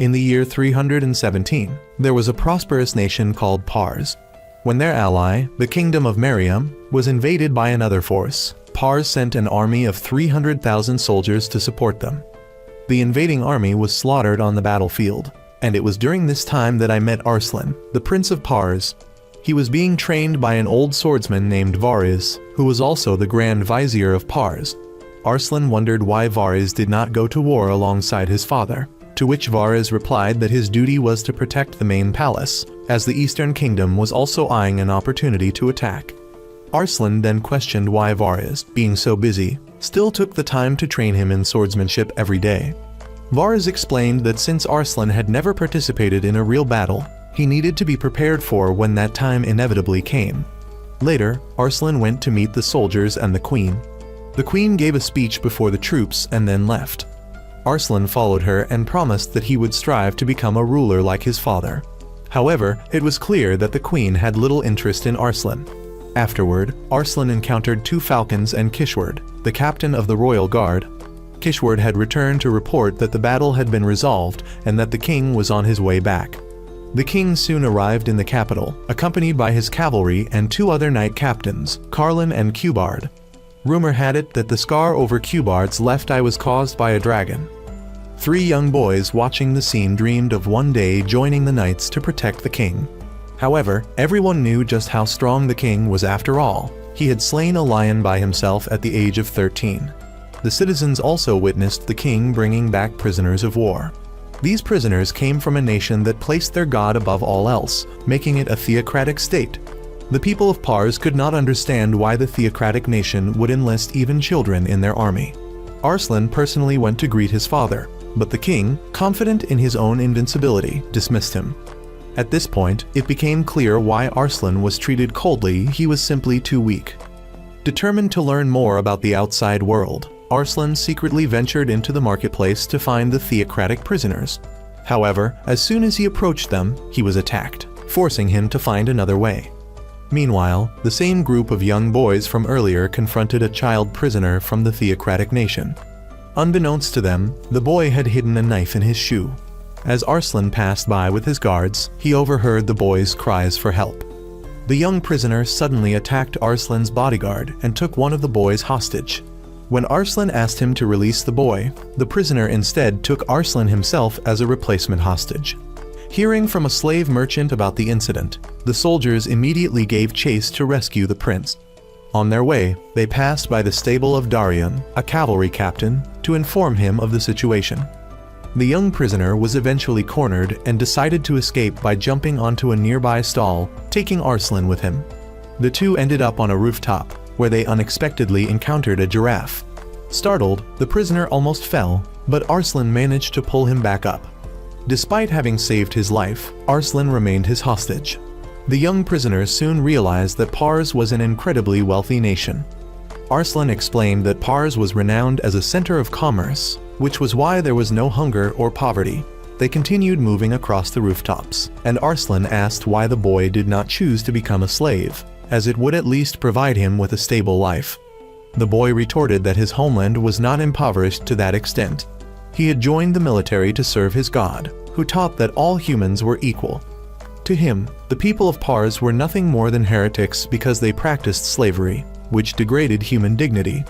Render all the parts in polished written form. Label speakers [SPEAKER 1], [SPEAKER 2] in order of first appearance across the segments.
[SPEAKER 1] In the year 317, there was a prosperous nation called Pars. When their ally, the kingdom of Meriam, was invaded by another force, Pars sent an army of 300,000 soldiers to support them. The invading army was slaughtered on the battlefield, and it was during this time that I met Arslan, the prince of Pars. He was being trained by an old swordsman named Variz, who was also the Grand Vizier of Pars. Arslan wondered why Variz did not go to war alongside his father, to which Variz replied that his duty was to protect the main palace, as the Eastern Kingdom was also eyeing an opportunity to attack. Arslan then questioned why Variz, being so busy, still took the time to train him in swordsmanship every day. Variz explained that since Arslan had never participated in a real battle, he needed to be prepared for when that time inevitably came. Later, Arslan went to meet the soldiers and the queen. The queen gave a speech before the troops and then left. Arslan followed her and promised that he would strive to become a ruler like his father. However, it was clear that the queen had little interest in Arslan. Afterward, Arslan encountered two falcons and Kishward, the captain of the royal guard. Kishward had returned to report that the battle had been resolved and that the king was on his way back. The king soon arrived in the capital, accompanied by his cavalry and two other knight captains, Carlin and Cubard. Rumor had it that the scar over Cubard's left eye was caused by a dragon. 3 young boys watching the scene dreamed of one day joining the knights to protect the king. However, everyone knew just how strong the king was after all. He had slain a lion by himself at the age of 13. The citizens also witnessed the king bringing back prisoners of war. These prisoners came from a nation that placed their god above all else, making it a theocratic state. The people of Pars could not understand why the theocratic nation would enlist even children in their army. Arslan personally went to greet his father, but the king, confident in his own invincibility, dismissed him. At this point, it became clear why Arslan was treated coldly. He was simply too weak. Determined to learn more about the outside world, Arslan secretly ventured into the marketplace to find the theocratic prisoners. However, as soon as he approached them, he was attacked, forcing him to find another way. Meanwhile, the same group of young boys from earlier confronted a child prisoner from the theocratic nation. Unbeknownst to them, the boy had hidden a knife in his shoe. As Arslan passed by with his guards, he overheard the boy's cries for help. The young prisoner suddenly attacked Arslan's bodyguard and took one of the boys hostage. When Arslan asked him to release the boy, the prisoner instead took Arslan himself as a replacement hostage. Hearing from a slave merchant about the incident, the soldiers immediately gave chase to rescue the prince. On their way, they passed by the stable of Darion, a cavalry captain, to inform him of the situation. The young prisoner was eventually cornered and decided to escape by jumping onto a nearby stall, taking Arslan with him. The two ended up on a rooftop, where they unexpectedly encountered a giraffe. Startled, the prisoner almost fell, but Arslan managed to pull him back up. Despite having saved his life, Arslan remained his hostage. The young prisoner soon realized that Pars was an incredibly wealthy nation. Arslan explained that Pars was renowned as a center of commerce, which was why there was no hunger or poverty. They continued moving across the rooftops, and Arslan asked why the boy did not choose to become a slave, as it would at least provide him with a stable life. The boy retorted that his homeland was not impoverished to that extent. He had joined the military to serve his god, who taught that all humans were equal. To him, the people of Pars were nothing more than heretics because they practiced slavery, which degraded human dignity.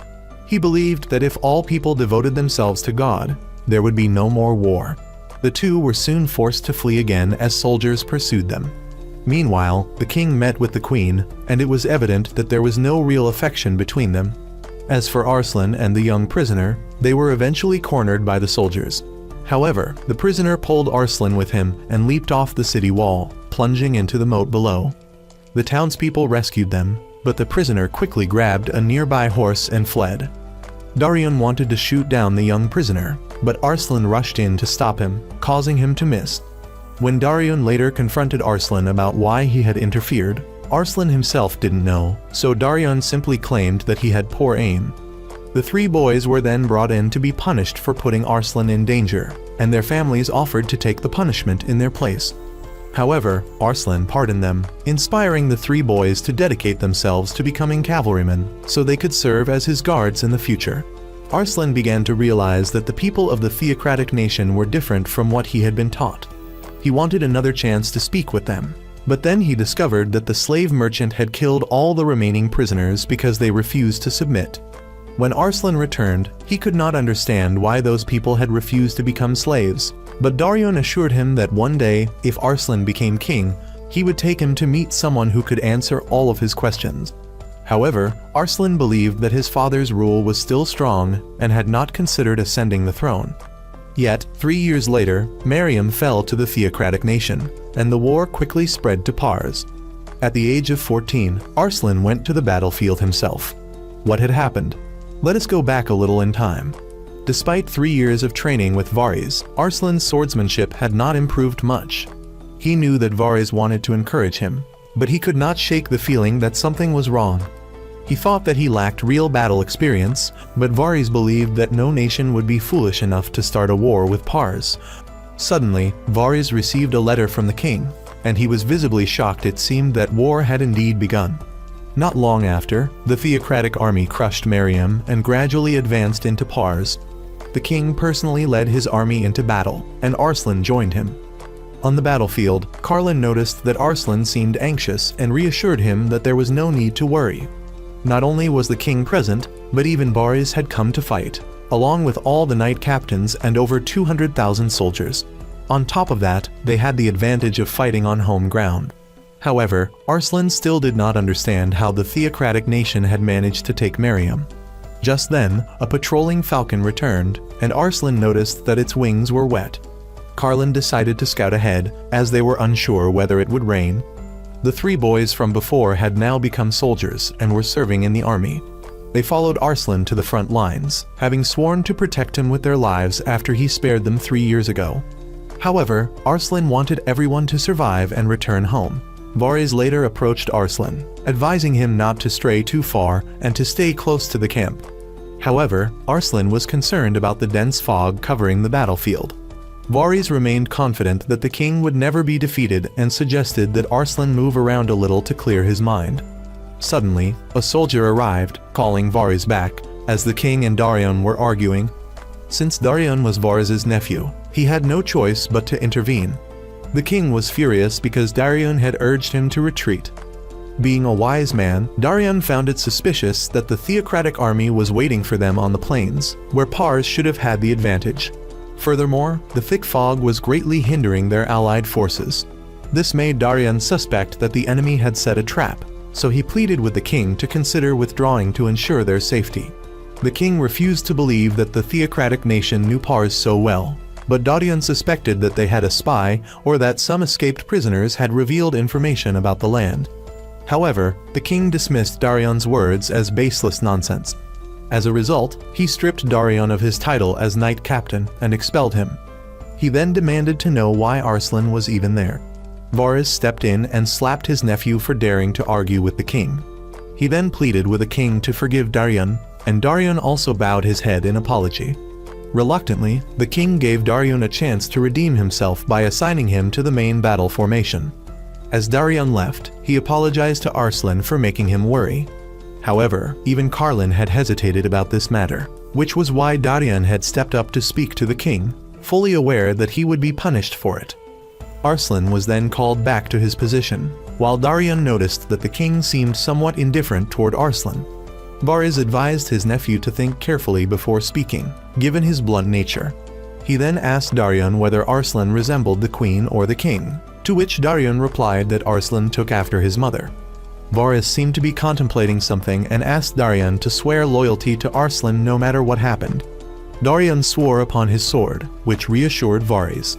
[SPEAKER 1] He believed that if all people devoted themselves to God, there would be no more war. The two were soon forced to flee again as soldiers pursued them. Meanwhile, the king met with the queen, and it was evident that there was no real affection between them. As for Arslan and the young prisoner, they were eventually cornered by the soldiers. However, the prisoner pulled Arslan with him and leaped off the city wall, plunging into the moat below. The townspeople rescued them, but the prisoner quickly grabbed a nearby horse and fled. Darion wanted to shoot down the young prisoner, but Arslan rushed in to stop him, causing him to miss. When Darion later confronted Arslan about why he had interfered, Arslan himself didn't know, so Darion simply claimed that he had poor aim. The 3 boys were then brought in to be punished for putting Arslan in danger, and their families offered to take the punishment in their place. However, Arslan pardoned them, inspiring the 3 boys to dedicate themselves to becoming cavalrymen so they could serve as his guards in the future. Arslan began to realize that the people of the theocratic nation were different from what he had been taught. He wanted another chance to speak with them. But then he discovered that the slave merchant had killed all the remaining prisoners because they refused to submit. When Arslan returned, he could not understand why those people had refused to become slaves, but Darion assured him that one day, if Arslan became king, he would take him to meet someone who could answer all of his questions. However, Arslan believed that his father's rule was still strong and had not considered ascending the throne. Yet, 3 years later, Mariam fell to the theocratic nation, and the war quickly spread to Pars. At the age of 14, Arslan went to the battlefield himself. What had happened? Let us go back a little in time. Despite 3 years of training with Varys, Arslan's swordsmanship had not improved much. He knew that Varys wanted to encourage him, but he could not shake the feeling that something was wrong. He thought that he lacked real battle experience, but Varys believed that no nation would be foolish enough to start a war with Pars. Suddenly, Varys received a letter from the king, and he was visibly shocked. It seemed that war had indeed begun. Not long after, the theocratic army crushed Mariam and gradually advanced into Pars. The king personally led his army into battle, and Arslan joined him. On the battlefield, Carlin noticed that Arslan seemed anxious and reassured him that there was no need to worry. Not only was the king present, but even Varys had come to fight, along with all the knight captains and over 200,000 soldiers. On top of that, they had the advantage of fighting on home ground. However, Arslan still did not understand how the theocratic nation had managed to take Mariam. Just then, a patrolling falcon returned, and Arslan noticed that its wings were wet. Carlin decided to scout ahead, as they were unsure whether it would rain. The 3 boys from before had now become soldiers and were serving in the army. They followed Arslan to the front lines, having sworn to protect him with their lives after he spared them 3 years ago. However, Arslan wanted everyone to survive and return home. Varys later approached Arslan, advising him not to stray too far and to stay close to the camp. However, Arslan was concerned about the dense fog covering the battlefield. Varys remained confident that the king would never be defeated and suggested that Arslan move around a little to clear his mind. Suddenly, a soldier arrived, calling Varys back, as the king and Darion were arguing. Since Darion was Varys' nephew, he had no choice but to intervene. The king was furious because Darion had urged him to retreat. Being a wise man, Darion found it suspicious that the theocratic army was waiting for them on the plains, where Pars should have had the advantage. Furthermore, the thick fog was greatly hindering their allied forces. This made Darion suspect that the enemy had set a trap, so he pleaded with the king to consider withdrawing to ensure their safety. The king refused to believe that the theocratic nation knew Pars so well, but Darion suspected that they had a spy or that some escaped prisoners had revealed information about the land. However, the king dismissed Darion's words as baseless nonsense. As a result, he stripped Darion of his title as knight captain and expelled him. He then demanded to know why Arslan was even there. Varys stepped in and slapped his nephew for daring to argue with the king. He then pleaded with the king to forgive Darion, and Darion also bowed his head in apology. Reluctantly, the king gave Darion a chance to redeem himself by assigning him to the main battle formation. As Darion left, he apologized to Arslan for making him worry. However, even Carlin had hesitated about this matter, which was why Darion had stepped up to speak to the king, fully aware that he would be punished for it. Arslan was then called back to his position, while Darion noticed that the king seemed somewhat indifferent toward Arslan. Varys advised his nephew to think carefully before speaking, given his blunt nature. He then asked Darion whether Arslan resembled the queen or the king, to which Darion replied that Arslan took after his mother. Varys seemed to be contemplating something and asked Darion to swear loyalty to Arslan no matter what happened. Darion swore upon his sword, which reassured Varys.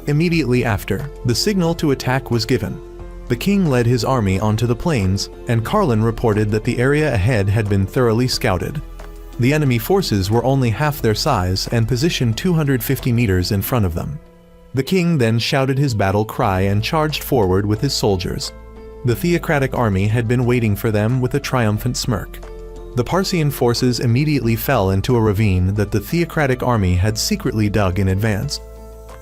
[SPEAKER 1] Immediately after, the signal to attack was given. The king led his army onto the plains, and Carlin reported that the area ahead had been thoroughly scouted. The enemy forces were only half their size and positioned 250 meters in front of them. The king then shouted his battle cry and charged forward with his soldiers. The theocratic army had been waiting for them with a triumphant smirk. The Parsian forces immediately fell into a ravine that the theocratic army had secretly dug in advance.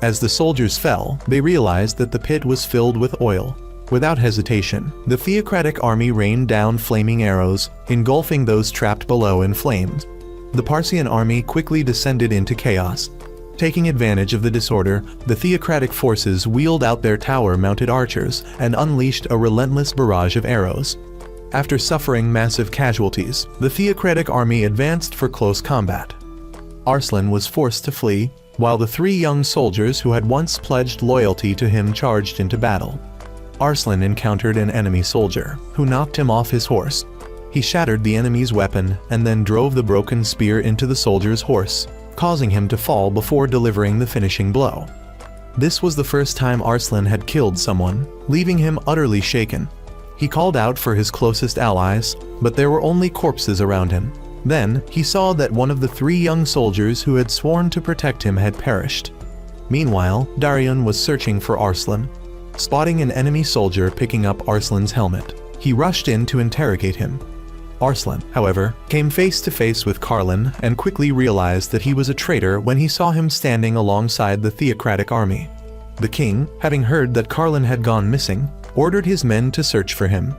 [SPEAKER 1] As the soldiers fell, they realized that the pit was filled with oil. Without hesitation, the theocratic army rained down flaming arrows, engulfing those trapped below in flames. the Parsian army quickly descended into chaos. Taking advantage of the disorder, the theocratic forces wheeled out their tower-mounted archers and unleashed a relentless barrage of arrows. After suffering massive casualties, the theocratic army advanced for close combat. Arslan was forced to flee, while the 3 young soldiers who had once pledged loyalty to him charged into battle. Arslan encountered an enemy soldier, who knocked him off his horse. He shattered the enemy's weapon and then drove the broken spear into the soldier's horse, causing him to fall before delivering the finishing blow. This was the first time Arslan had killed someone, leaving him utterly shaken. He called out for his closest allies, but there were only corpses around him. Then, he saw that one of the 3 young soldiers who had sworn to protect him had perished. Meanwhile, Darion was searching for Arslan. Spotting an enemy soldier picking up Arslan's helmet, he rushed in to interrogate him. Arslan, however, came face to face with Karlan and quickly realized that he was a traitor when he saw him standing alongside the theocratic army. The king, having heard that Karlan had gone missing, ordered his men to search for him.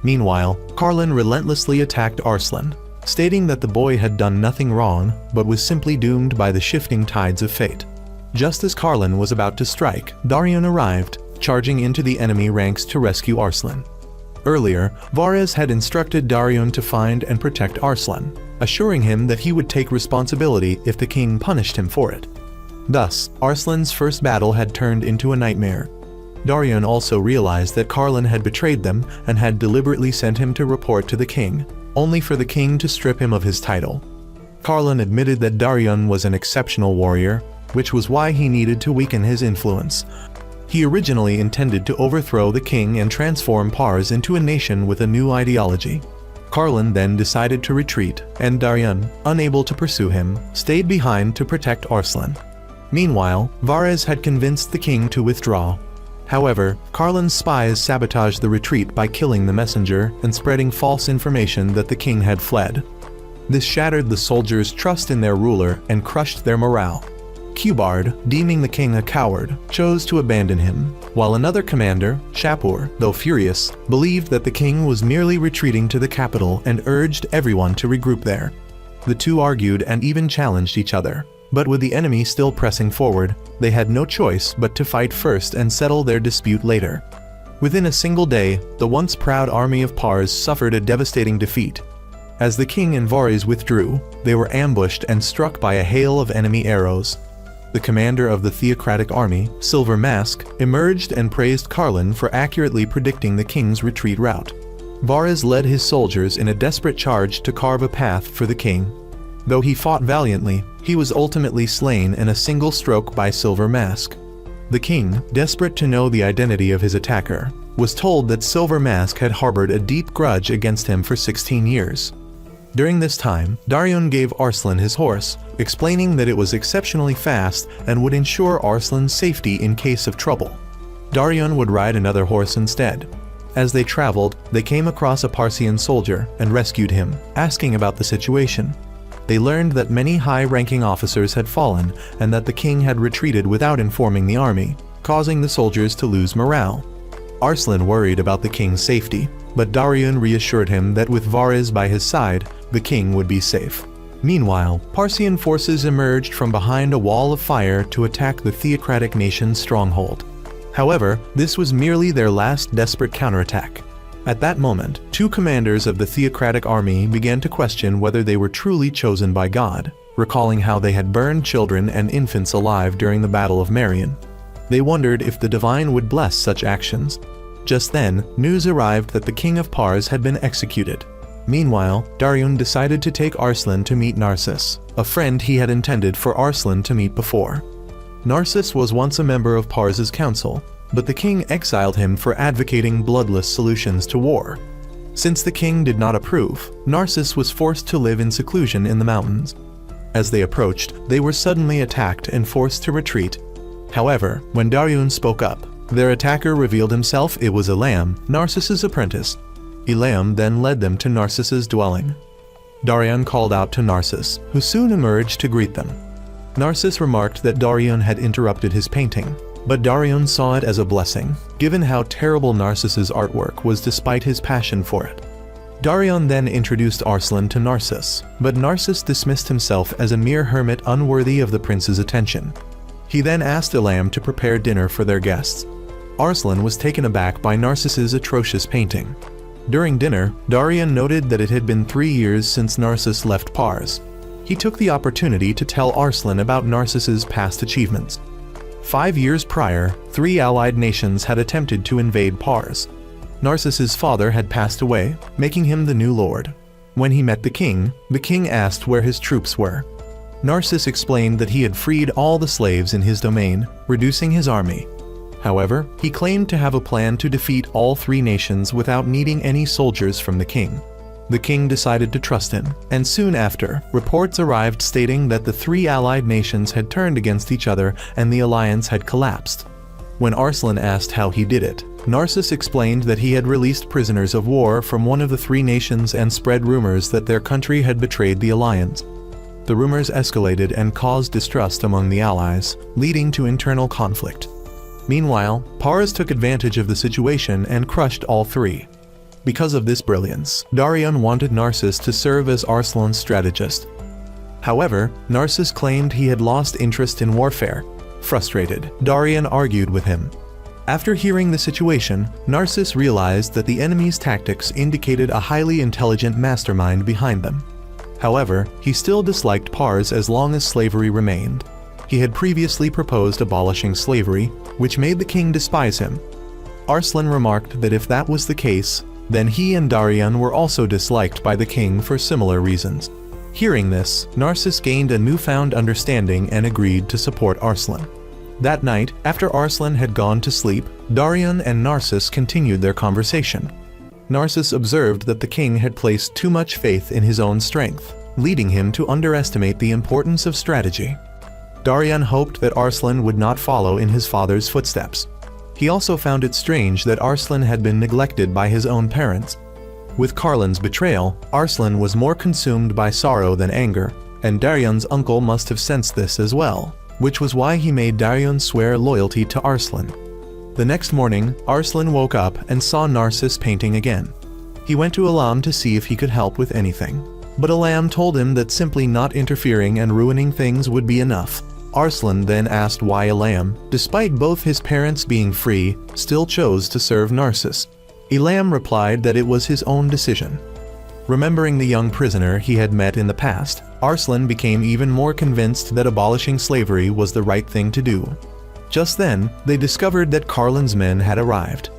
[SPEAKER 1] Meanwhile, Karlan relentlessly attacked Arslan, stating that the boy had done nothing wrong but was simply doomed by the shifting tides of fate. Just as Karlan was about to strike, Darion arrived, charging into the enemy ranks to rescue Arslan. Earlier, Varez had instructed Darion to find and protect Arslan, assuring him that he would take responsibility if the king punished him for it. Thus, Arslan's first battle had turned into a nightmare. Darion also realized that Karlan had betrayed them and had deliberately sent him to report to the king, only for the king to strip him of his title. Karlan admitted that Darion was an exceptional warrior, which was why he needed to weaken his influence. He originally intended to overthrow the king and transform Pars into a nation with a new ideology. Karlan then decided to retreat, and Darion, unable to pursue him, stayed behind to protect Arslan. Meanwhile, Varez had convinced the king to withdraw. However, Karlan's spies sabotaged the retreat by killing the messenger and spreading false information that the king had fled. This shattered the soldiers' trust in their ruler and crushed their morale. Qbard, deeming the king a coward, chose to abandon him, while another commander, Shapur, though furious, believed that the king was merely retreating to the capital and urged everyone to regroup there. The two argued and even challenged each other, but with the enemy still pressing forward, they had no choice but to fight first and settle their dispute later. Within a single day, the once proud army of Pars suffered a devastating defeat. As the king and Varez withdrew, they were ambushed and struck by a hail of enemy arrows. The commander of the theocratic army, Silver Mask, emerged and praised Karlan for accurately predicting the king's retreat route. Varez led his soldiers in a desperate charge to carve a path for the king. Though he fought valiantly, he was ultimately slain in a single stroke by Silver Mask. The king, desperate to know the identity of his attacker, was told that Silver Mask had harbored a deep grudge against him for 16 years. During this time, Darion gave Arslan his horse, explaining that it was exceptionally fast and would ensure Arslan's safety in case of trouble. Darion would ride another horse instead. As they traveled, they came across a Parsian soldier and rescued him, asking about the situation. They learned that many high-ranking officers had fallen and that the king had retreated without informing the army, causing the soldiers to lose morale. Arslan worried about the king's safety, but Darion reassured him that with Varez by his side, the king would be safe. Meanwhile, Parsian forces emerged from behind a wall of fire to attack the theocratic nation's stronghold. However, this was merely their last desperate counterattack. At that moment, two commanders of the theocratic army began to question whether they were truly chosen by God, recalling how they had burned children and infants alive during the Battle of Marion. They wondered if the divine would bless such actions. Just then, news arrived that the king of Pars had been executed. Meanwhile, Darion decided to take Arslan to meet Narcissus, a friend he had intended for Arslan to meet before. Narcissus was once a member of Pars's council, but the king exiled him for advocating bloodless solutions to war. Since the king did not approve, Narcissus was forced to live in seclusion in the mountains. As they approached, they were suddenly attacked and forced to retreat. However, when Darion spoke up, their attacker revealed himself. It was Elam, Narcissus' apprentice. Elam then led them to Narcissus' dwelling. Darion called out to Narcissus, who soon emerged to greet them. Narcissus remarked that Darion had interrupted his painting, but Darion saw it as a blessing, given how terrible Narcissus' artwork was despite his passion for it. Darion then introduced Arslan to Narcissus, but Narcissus dismissed himself as a mere hermit unworthy of the prince's attention. He then asked Elam to prepare dinner for their guests. Arslan was taken aback by Narcissus's atrocious painting. During dinner, Darion noted that it had been 3 years since Narcissus left Pars. He took the opportunity to tell Arslan about Narcissus's past achievements. 5 years prior, 3 allied nations had attempted to invade Pars. Narcissus's father had passed away, making him the new lord. When he met the king asked where his troops were. Narcissus explained that he had freed all the slaves in his domain, reducing his army. However, he claimed to have a plan to defeat all 3 nations without needing any soldiers from the king. The king decided to trust him, and soon after, reports arrived stating that the 3 allied nations had turned against each other and the alliance had collapsed. When Arslan asked how he did it, Narcissus explained that he had released prisoners of war from one of the 3 nations and spread rumors that their country had betrayed the alliance. The rumors escalated and caused distrust among the allies, leading to internal conflict. Meanwhile, Pars took advantage of the situation and crushed all 3. Because of this brilliance, Darion wanted Narcissus to serve as Arslan's strategist. However, Narcissus claimed he had lost interest in warfare. Frustrated, Darion argued with him. After hearing the situation, Narcissus realized that the enemy's tactics indicated a highly intelligent mastermind behind them. However, he still disliked Pars as long as slavery remained. He had previously proposed abolishing slavery, which made the king despise him. Arslan remarked that if that was the case, then he and Darion were also disliked by the king for similar reasons. Hearing this, Narcissus gained a newfound understanding and agreed to support Arslan. That night, after Arslan had gone to sleep, Darion and Narcissus continued their conversation. Narcissus observed that the king had placed too much faith in his own strength, leading him to underestimate the importance of strategy. Darion hoped that Arslan would not follow in his father's footsteps. He also found it strange that Arslan had been neglected by his own parents. With Karlin's betrayal, Arslan was more consumed by sorrow than anger, and Darion's uncle must have sensed this as well, which was why he made Darion swear loyalty to Arslan. The next morning, Arslan woke up and saw Narcissus painting again. He went to Elam to see if he could help with anything, but Elam told him that simply not interfering and ruining things would be enough. Arslan then asked why Elam, despite both his parents being free, still chose to serve Narcissus. Elam replied that it was his own decision. Remembering the young prisoner he had met in the past, Arslan became even more convinced that abolishing slavery was the right thing to do. Just then, they discovered that Karlin's men had arrived.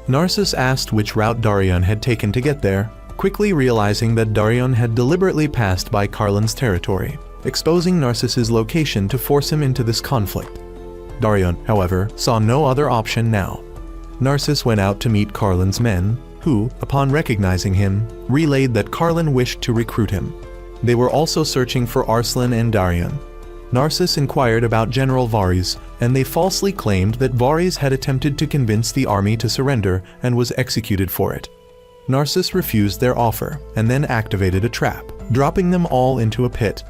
[SPEAKER 1] Narcissus asked which route Darion had taken to get there, quickly realizing that Darion had deliberately passed by Karlin's territory, exposing Narcissus's location to force him into this conflict. Darion, however, saw no other option now. Narcissus went out to meet Karlin's men, who, upon recognizing him, relayed that Karlin wished to recruit him. They were also searching for Arslan and Darion. Narcissus inquired about General Varys, and they falsely claimed that Varys had attempted to convince the army to surrender and was executed for it. Narcissus refused their offer, and then activated a trap, dropping them all into a pit.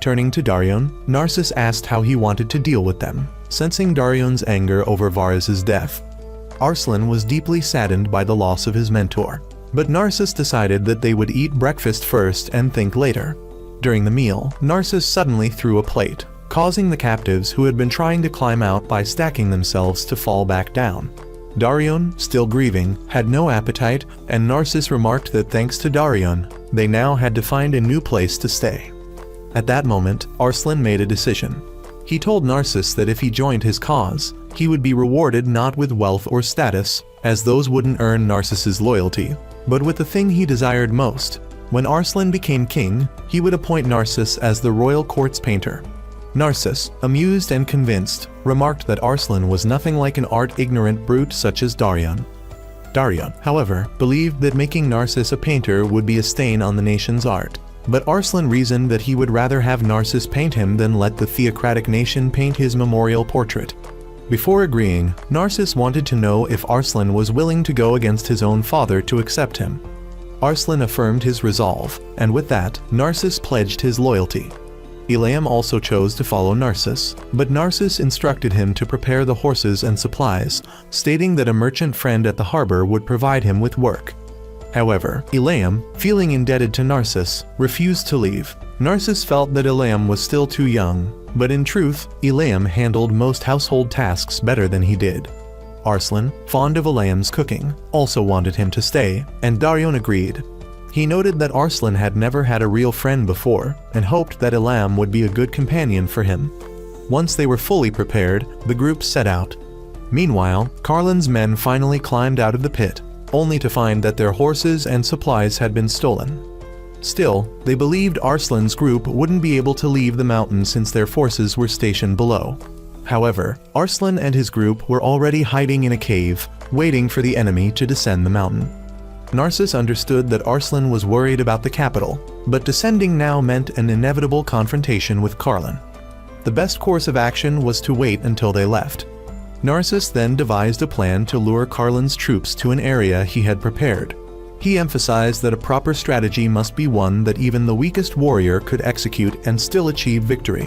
[SPEAKER 1] Turning to Darion, Narcissus asked how he wanted to deal with them, sensing Darion's anger over Varys' death. Arslan was deeply saddened by the loss of his mentor, but Narcissus decided that they would eat breakfast first and think later. During the meal, Narcissus suddenly threw a plate, causing the captives who had been trying to climb out by stacking themselves to fall back down. Darion, still grieving, had no appetite, and Narcissus remarked that thanks to Darion, they now had to find a new place to stay. At that moment, Arslan made a decision. He told Narcissus that if he joined his cause, he would be rewarded not with wealth or status, as those wouldn't earn Narcissus's loyalty, but with the thing he desired most. When Arslan became king, he would appoint Narcissus as the royal court's painter. Narcissus, amused and convinced, remarked that Arslan was nothing like an art-ignorant brute such as Darion. Darion, however, believed that making Narcissus a painter would be a stain on the nation's art. But Arslan reasoned that he would rather have Narcissus paint him than let the theocratic nation paint his memorial portrait. Before agreeing, Narcissus wanted to know if Arslan was willing to go against his own father to accept him. Arslan affirmed his resolve, and with that, Narcissus pledged his loyalty. Elam also chose to follow Narcissus, but Narcissus instructed him to prepare the horses and supplies, stating that a merchant friend at the harbor would provide him with work. However, Elaim, feeling indebted to Narcissus, refused to leave. Narcissus felt that Elaim was still too young, but in truth, Elaim handled most household tasks better than he did. Arslan, fond of Elaim's cooking, also wanted him to stay, and Darion agreed. He noted that Arslan had never had a real friend before, and hoped that Elaim would be a good companion for him. Once they were fully prepared, the group set out. Meanwhile, Carlin's men finally climbed out of the pit, only to find that their horses and supplies had been stolen. Still, they believed Arslan's group wouldn't be able to leave the mountain since their forces were stationed below. However, Arslan and his group were already hiding in a cave, waiting for the enemy to descend the mountain. Narcissus understood that Arslan was worried about the capital, but descending now meant an inevitable confrontation with Carlin. The best course of action was to wait until they left. Narcissus then devised a plan to lure Carlin's troops to an area he had prepared. He emphasized that a proper strategy must be one that even the weakest warrior could execute and still achieve victory.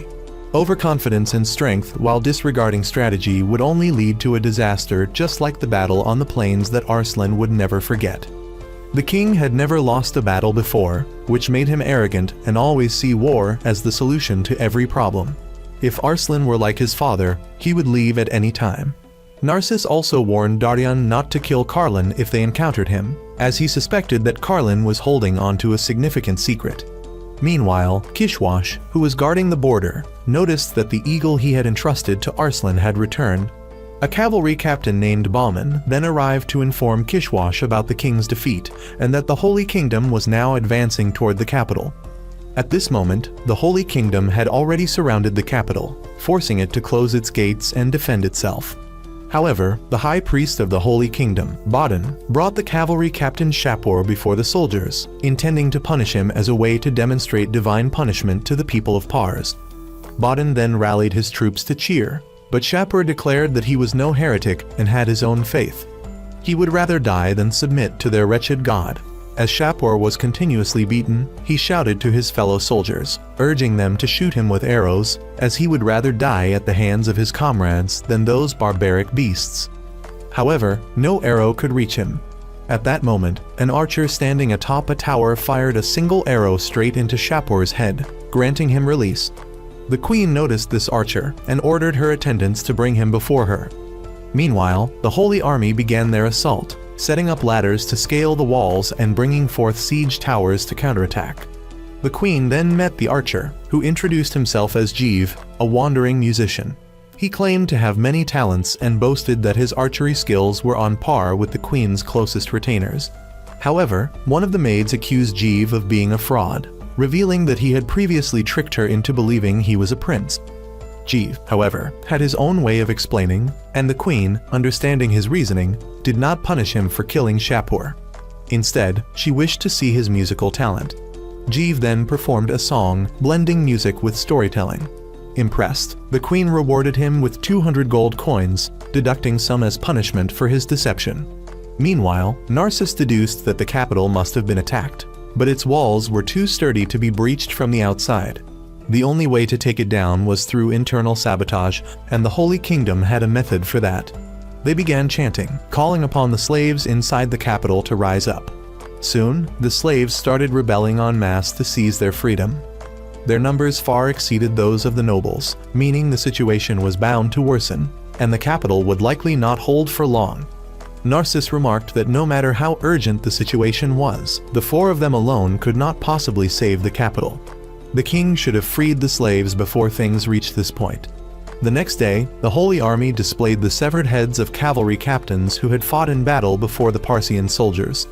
[SPEAKER 1] Overconfidence and strength while disregarding strategy would only lead to a disaster, just like the battle on the plains that Arslan would never forget. The king had never lost a battle before, which made him arrogant and always see war as the solution to every problem. If Arslan were like his father, he would leave at any time. Narcissus also warned Darion not to kill Carlin if they encountered him, as he suspected that Carlin was holding onto a significant secret. Meanwhile, Kishwash, who was guarding the border, noticed that the eagle he had entrusted to Arslan had returned. A cavalry captain named Bauman then arrived to inform Kishwash about the king's defeat and that the Holy Kingdom was now advancing toward the capital. At this moment, the Holy Kingdom had already surrounded the capital, forcing it to close its gates and defend itself. However, the high priest of the Holy Kingdom, Baden, brought the cavalry captain Shapur before the soldiers, intending to punish him as a way to demonstrate divine punishment to the people of Pars. Baden then rallied his troops to cheer, but Shapur declared that he was no heretic and had his own faith. He would rather die than submit to their wretched god. As Shapur was continuously beaten, he shouted to his fellow soldiers, urging them to shoot him with arrows, as he would rather die at the hands of his comrades than those barbaric beasts. However, no arrow could reach him. At that moment, an archer standing atop a tower fired a single arrow straight into Shapur's head, granting him release. The queen noticed this archer and ordered her attendants to bring him before her. Meanwhile, the Holy Army began their assault, setting up ladders to scale the walls and bringing forth siege towers to counterattack. The queen then met the archer, who introduced himself as Jeev, a wandering musician. He claimed to have many talents and boasted that his archery skills were on par with the queen's closest retainers. However, one of the maids accused Jeev of being a fraud, revealing that he had previously tricked her into believing he was a prince. Jeev, however, had his own way of explaining, and the queen, understanding his reasoning, did not punish him for killing Shapur. Instead, she wished to see his musical talent. Jeev then performed a song, blending music with storytelling. Impressed, the queen rewarded him with 200 gold coins, deducting some as punishment for his deception. Meanwhile, Narcissus deduced that the capital must have been attacked, but its walls were too sturdy to be breached from the outside. The only way to take it down was through internal sabotage, and the Holy Kingdom had a method for that. They began chanting, calling upon the slaves inside the capital to rise up. Soon, the slaves started rebelling en masse to seize their freedom. Their numbers far exceeded those of the nobles, meaning the situation was bound to worsen, and the capital would likely not hold for long. Narcissus remarked that no matter how urgent the situation was, the four of them alone could not possibly save the capital. The king should have freed the slaves before things reached this point. The next day, the Holy Army displayed the severed heads of cavalry captains who had fought in battle before the Parsian soldiers.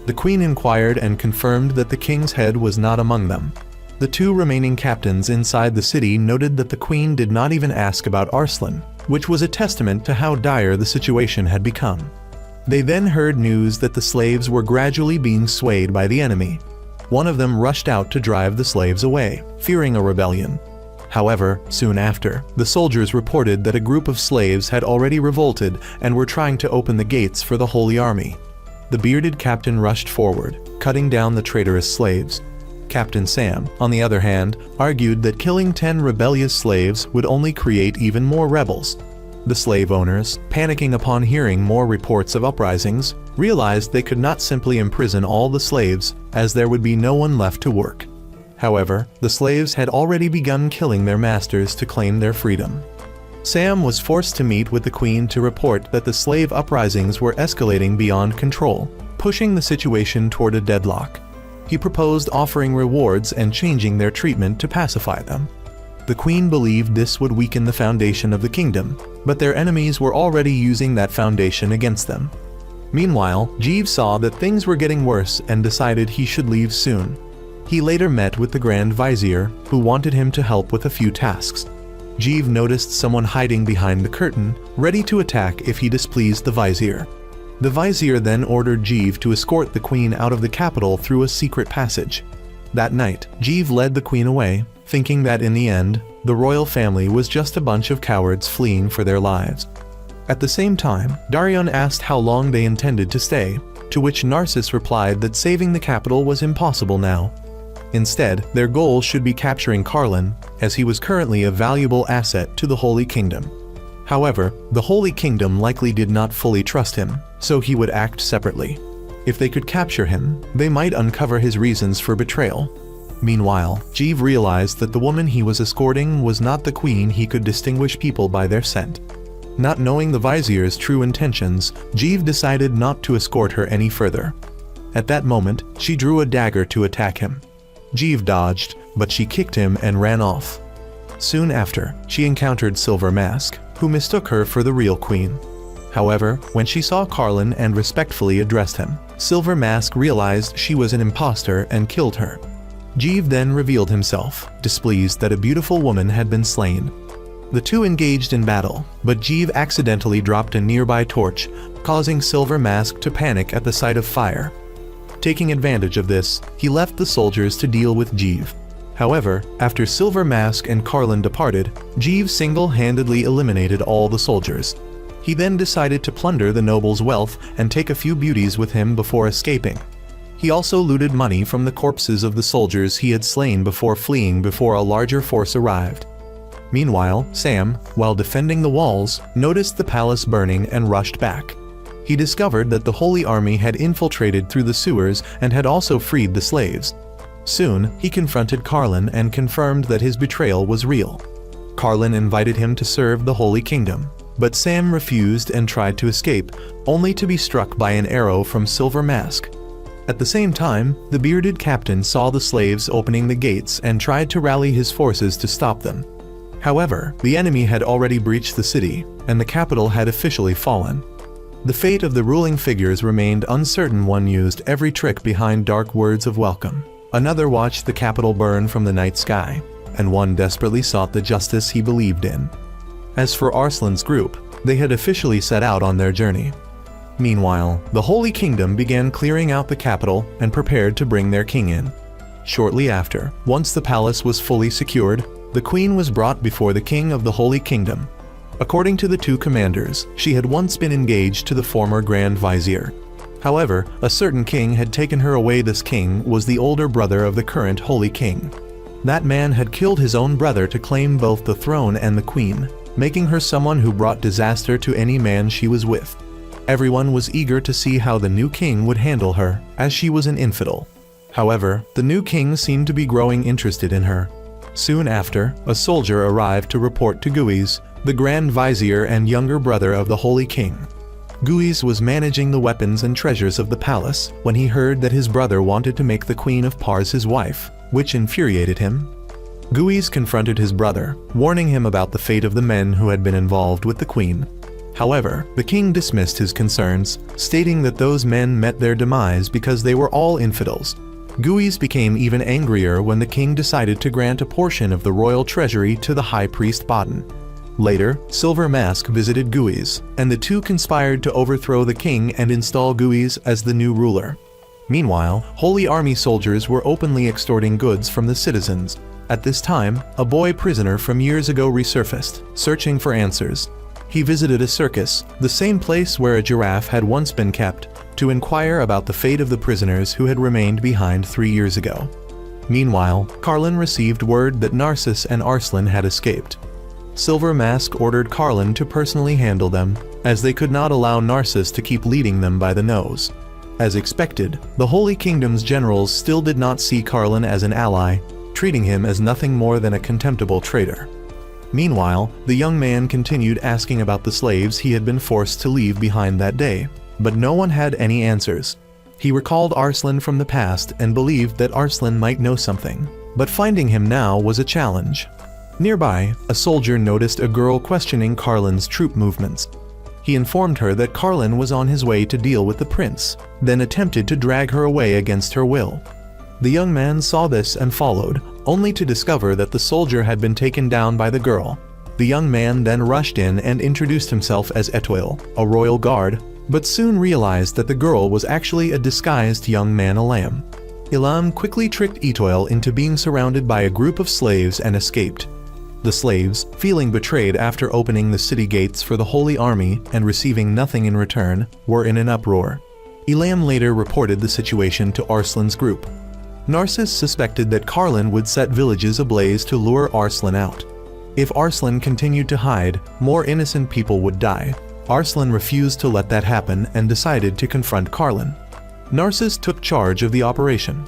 [SPEAKER 1] The queen inquired and confirmed that the king's head was not among them. The two remaining captains inside the city noted that the queen did not even ask about Arslan, which was a testament to how dire the situation had become. They then heard news that the slaves were gradually being swayed by the enemy. One of them rushed out to drive the slaves away, fearing a rebellion. However, soon after, the soldiers reported that a group of slaves had already revolted and were trying to open the gates for the Holy Army. The bearded captain rushed forward, cutting down the traitorous slaves. Captain Sam, on the other hand, argued that killing 10 rebellious slaves would only create even more rebels. The slave owners, panicking upon hearing more reports of uprisings, realized they could not simply imprison all the slaves, as there would be no one left to work. However, the slaves had already begun killing their masters to claim their freedom. Sam was forced to meet with the queen to report that the slave uprisings were escalating beyond control, pushing the situation toward a deadlock. He proposed offering rewards and changing their treatment to pacify them. The queen believed this would weaken the foundation of the kingdom, but their enemies were already using that foundation against them. Meanwhile, Jeeves saw that things were getting worse and decided he should leave soon. He later met with the Grand Vizier, who wanted him to help with a few tasks. Jeeves noticed someone hiding behind the curtain, ready to attack if he displeased the Vizier. The Vizier then ordered Jeeves to escort the queen out of the capital through a secret passage. That night, Jeeves led the queen away, thinking that in the end, the royal family was just a bunch of cowards fleeing for their lives. At the same time, Darion asked how long they intended to stay, to which Narcissus replied that saving the capital was impossible now. Instead, their goal should be capturing Carlin, as he was currently a valuable asset to the Holy Kingdom. However, the Holy Kingdom likely did not fully trust him, so he would act separately. If they could capture him, they might uncover his reasons for betrayal. Meanwhile, Jeeves realized that the woman he was escorting was not the queen. He could distinguish people by their scent. Not knowing the Vizier's true intentions, Jeeves decided not to escort her any further. At that moment, she drew a dagger to attack him. Jeeves dodged, but she kicked him and ran off. Soon after, she encountered Silver Mask, who mistook her for the real queen. However, when she saw Carlin and respectfully addressed him, Silver Mask realized she was an imposter and killed her. Jeeves then revealed himself, displeased that a beautiful woman had been slain. The two engaged in battle, but Jeeves accidentally dropped a nearby torch, causing Silver Mask to panic at the sight of fire. Taking advantage of this, he left the soldiers to deal with Jeeves. However, after Silver Mask and Carlin departed, Jeeves single-handedly eliminated all the soldiers. He then decided to plunder the noble's wealth and take a few beauties with him before escaping. He also looted money from the corpses of the soldiers he had slain before fleeing before a larger force arrived. Meanwhile, Sam, while defending the walls, noticed the palace burning and rushed back. He discovered that the Holy Army had infiltrated through the sewers and had also freed the slaves. Soon, he confronted Carlin and confirmed that his betrayal was real. Carlin invited him to serve the Holy Kingdom, but Sam refused and tried to escape, only to be struck by an arrow from Silver Mask. At the same time, the bearded captain saw the slaves opening the gates and tried to rally his forces to stop them. However, the enemy had already breached the city, and the capital had officially fallen. The fate of the ruling figures remained uncertain. One used every trick behind dark words of welcome. Another watched the capital burn from the night sky, and one desperately sought the justice he believed in. As for Arslan's group, they had officially set out on their journey. Meanwhile, the Holy Kingdom began clearing out the capital and prepared to bring their king in. Shortly after, once the palace was fully secured, the queen was brought before the king of the Holy Kingdom. According to the two commanders, she had once been engaged to the former Grand Vizier. However, a certain king had taken her away. This king was the older brother of the current Holy King. That man had killed his own brother to claim both the throne and the queen, making her someone who brought disaster to any man she was with. Everyone was eager to see how the new king would handle her, as she was an infidel. However, the new king seemed to be growing interested in her. Soon after, a soldier arrived to report to Guiz, the Grand Vizier and younger brother of the Holy King. Guiz was managing the weapons and treasures of the palace when he heard that his brother wanted to make the Queen of Pars his wife, which infuriated him. Guiz confronted his brother, warning him about the fate of the men who had been involved with the queen. However, the king dismissed his concerns, stating that those men met their demise because they were all infidels. Guiz became even angrier when the king decided to grant a portion of the royal treasury to the high priest Baden. Later, Silver Mask visited Guiz, and the two conspired to overthrow the king and install Guiz as the new ruler. Meanwhile, Holy Army soldiers were openly extorting goods from the citizens. At this time, a boy prisoner from years ago resurfaced, searching for answers. He visited a circus, the same place where a giraffe had once been kept, to inquire about the fate of the prisoners who had remained behind 3 years ago. Meanwhile, Carlin received word that Narcissus and Arslan had escaped. Silver Mask ordered Carlin to personally handle them, as they could not allow Narcissus to keep leading them by the nose. As expected, the Holy Kingdom's generals still did not see Carlin as an ally, treating him as nothing more than a contemptible traitor. Meanwhile, the young man continued asking about the slaves he had been forced to leave behind that day, but no one had any answers. He recalled Arslan from the past and believed that Arslan might know something, but finding him now was a challenge. Nearby, a soldier noticed a girl questioning Carlin's troop movements. He informed her that Carlin was on his way to deal with the prince, then attempted to drag her away against her will. The young man saw this and followed, only to discover that the soldier had been taken down by the girl. The young man then rushed in and introduced himself as Etoile, a royal guard, but soon realized that the girl was actually a disguised young man Ilam. Ilam quickly tricked Etoile into being surrounded by a group of slaves and escaped. The slaves, feeling betrayed after opening the city gates for the Holy Army and receiving nothing in return, were in an uproar. Ilam later reported the situation to Arslan's group. Narcissus suspected that Carlin would set villages ablaze to lure Arslan out. If Arslan continued to hide, more innocent people would die. Arslan refused to let that happen and decided to confront Carlin. Narcissus took charge of the operation.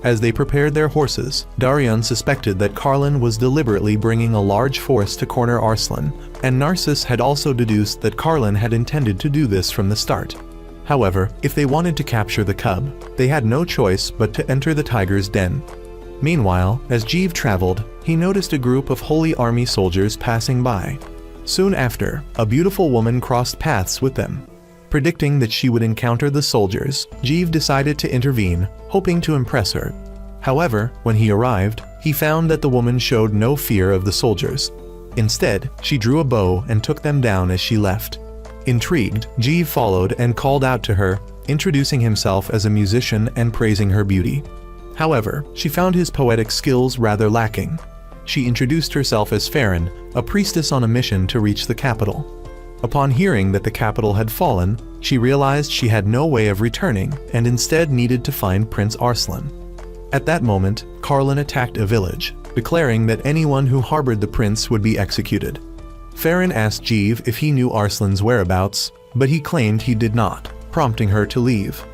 [SPEAKER 1] As they prepared their horses, Darion suspected that Carlin was deliberately bringing a large force to corner Arslan, and Narcissus had also deduced that Carlin had intended to do this from the start. However, if they wanted to capture the cub, they had no choice but to enter the tiger's den. Meanwhile, as Jeev traveled, he noticed a group of Holy Army soldiers passing by. Soon after, a beautiful woman crossed paths with them. Predicting that she would encounter the soldiers, Jeev decided to intervene, hoping to impress her. However, when he arrived, he found that the woman showed no fear of the soldiers. Instead, she drew a bow and took them down as she left. Intrigued, Jeev followed and called out to her, introducing himself as a musician and praising her beauty. However, she found his poetic skills rather lacking. She introduced herself as Farron, a priestess on a mission to reach the capital. Upon hearing that the capital had fallen, she realized she had no way of returning and instead needed to find Prince Arslan. At that moment, Carlin attacked a village, declaring that anyone who harbored the prince would be executed. Farron asked Jeev if he knew Arslan's whereabouts, but he claimed he did not, prompting her to leave.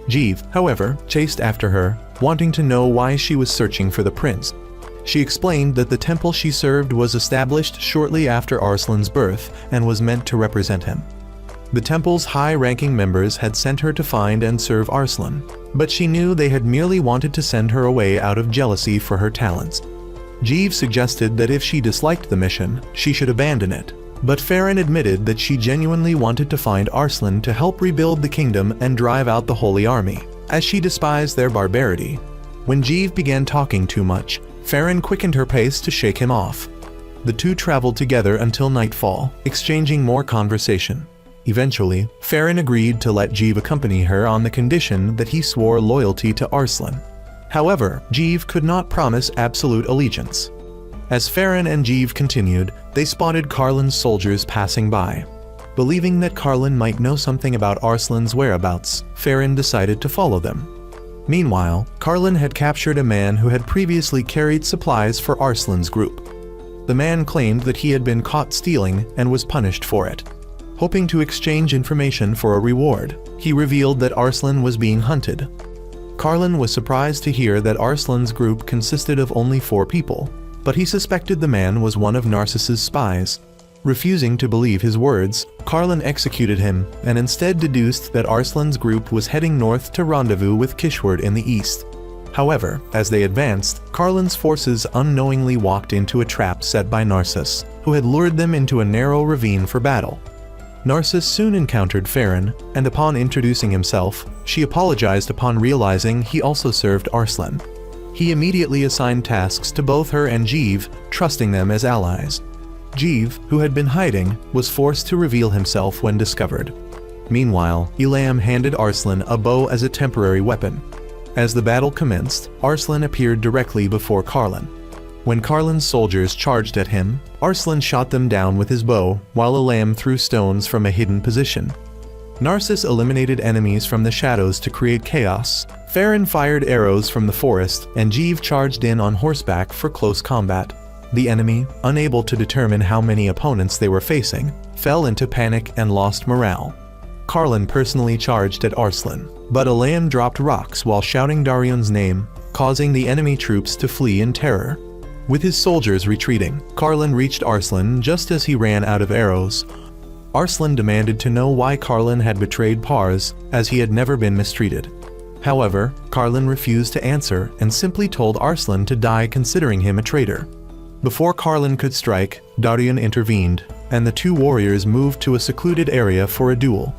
[SPEAKER 1] Jeev, however, chased after her, wanting to know why she was searching for the prince. She explained that the temple she served was established shortly after Arslan's birth and was meant to represent him. The temple's high-ranking members had sent her to find and serve Arslan, but she knew they had merely wanted to send her away out of jealousy for her talents. Jeev suggested that if she disliked the mission, she should abandon it, but Farron admitted that she genuinely wanted to find Arslan to help rebuild the kingdom and drive out the Holy Army, as she despised their barbarity. When Jeev began talking too much, Farron quickened her pace to shake him off. The two traveled together until nightfall, exchanging more conversation. Eventually, Farron agreed to let Jeev accompany her on the condition that he swore loyalty to Arslan. However, Jeev could not promise absolute allegiance. As Farron and Jeev continued, they spotted Carlin's soldiers passing by. Believing that Carlin might know something about Arslan's whereabouts, Farron decided to follow them. Meanwhile, Carlin had captured a man who had previously carried supplies for Arslan's group. The man claimed that he had been caught stealing and was punished for it. Hoping to exchange information for a reward, he revealed that Arslan was being hunted. Carlin was surprised to hear that Arslan's group consisted of only 4 people, but he suspected the man was one of Narcissus's spies. Refusing to believe his words, Carlin executed him and instead deduced that Arslan's group was heading north to rendezvous with Kishward in the east. However, as they advanced, Carlin's forces unknowingly walked into a trap set by Narcissus, who had lured them into a narrow ravine for battle. Narcissus soon encountered Farron, and upon introducing himself, she apologized upon realizing he also served Arslan. He immediately assigned tasks to both her and Jeev, trusting them as allies. Jeev, who had been hiding, was forced to reveal himself when discovered. Meanwhile, Ilam handed Arslan a bow as a temporary weapon. As the battle commenced, Arslan appeared directly before Carlin. When Carlin's soldiers charged at him, Arslan shot them down with his bow, while Ilam threw stones from a hidden position. Narcissus eliminated enemies from the shadows to create chaos. Farron fired arrows from the forest, and Jeev charged in on horseback for close combat. The enemy, unable to determine how many opponents they were facing, fell into panic and lost morale. Carlin personally charged at Arslan, but Elayam dropped rocks while shouting Darion's name, causing the enemy troops to flee in terror. With his soldiers retreating, Carlin reached Arslan just as he ran out of arrows. Arslan demanded to know why Carlin had betrayed Pars, as he had never been mistreated. However, Carlin refused to answer and simply told Arslan to die considering him a traitor. Before Carlin could strike, Darion intervened, and the two warriors moved to a secluded area for a duel.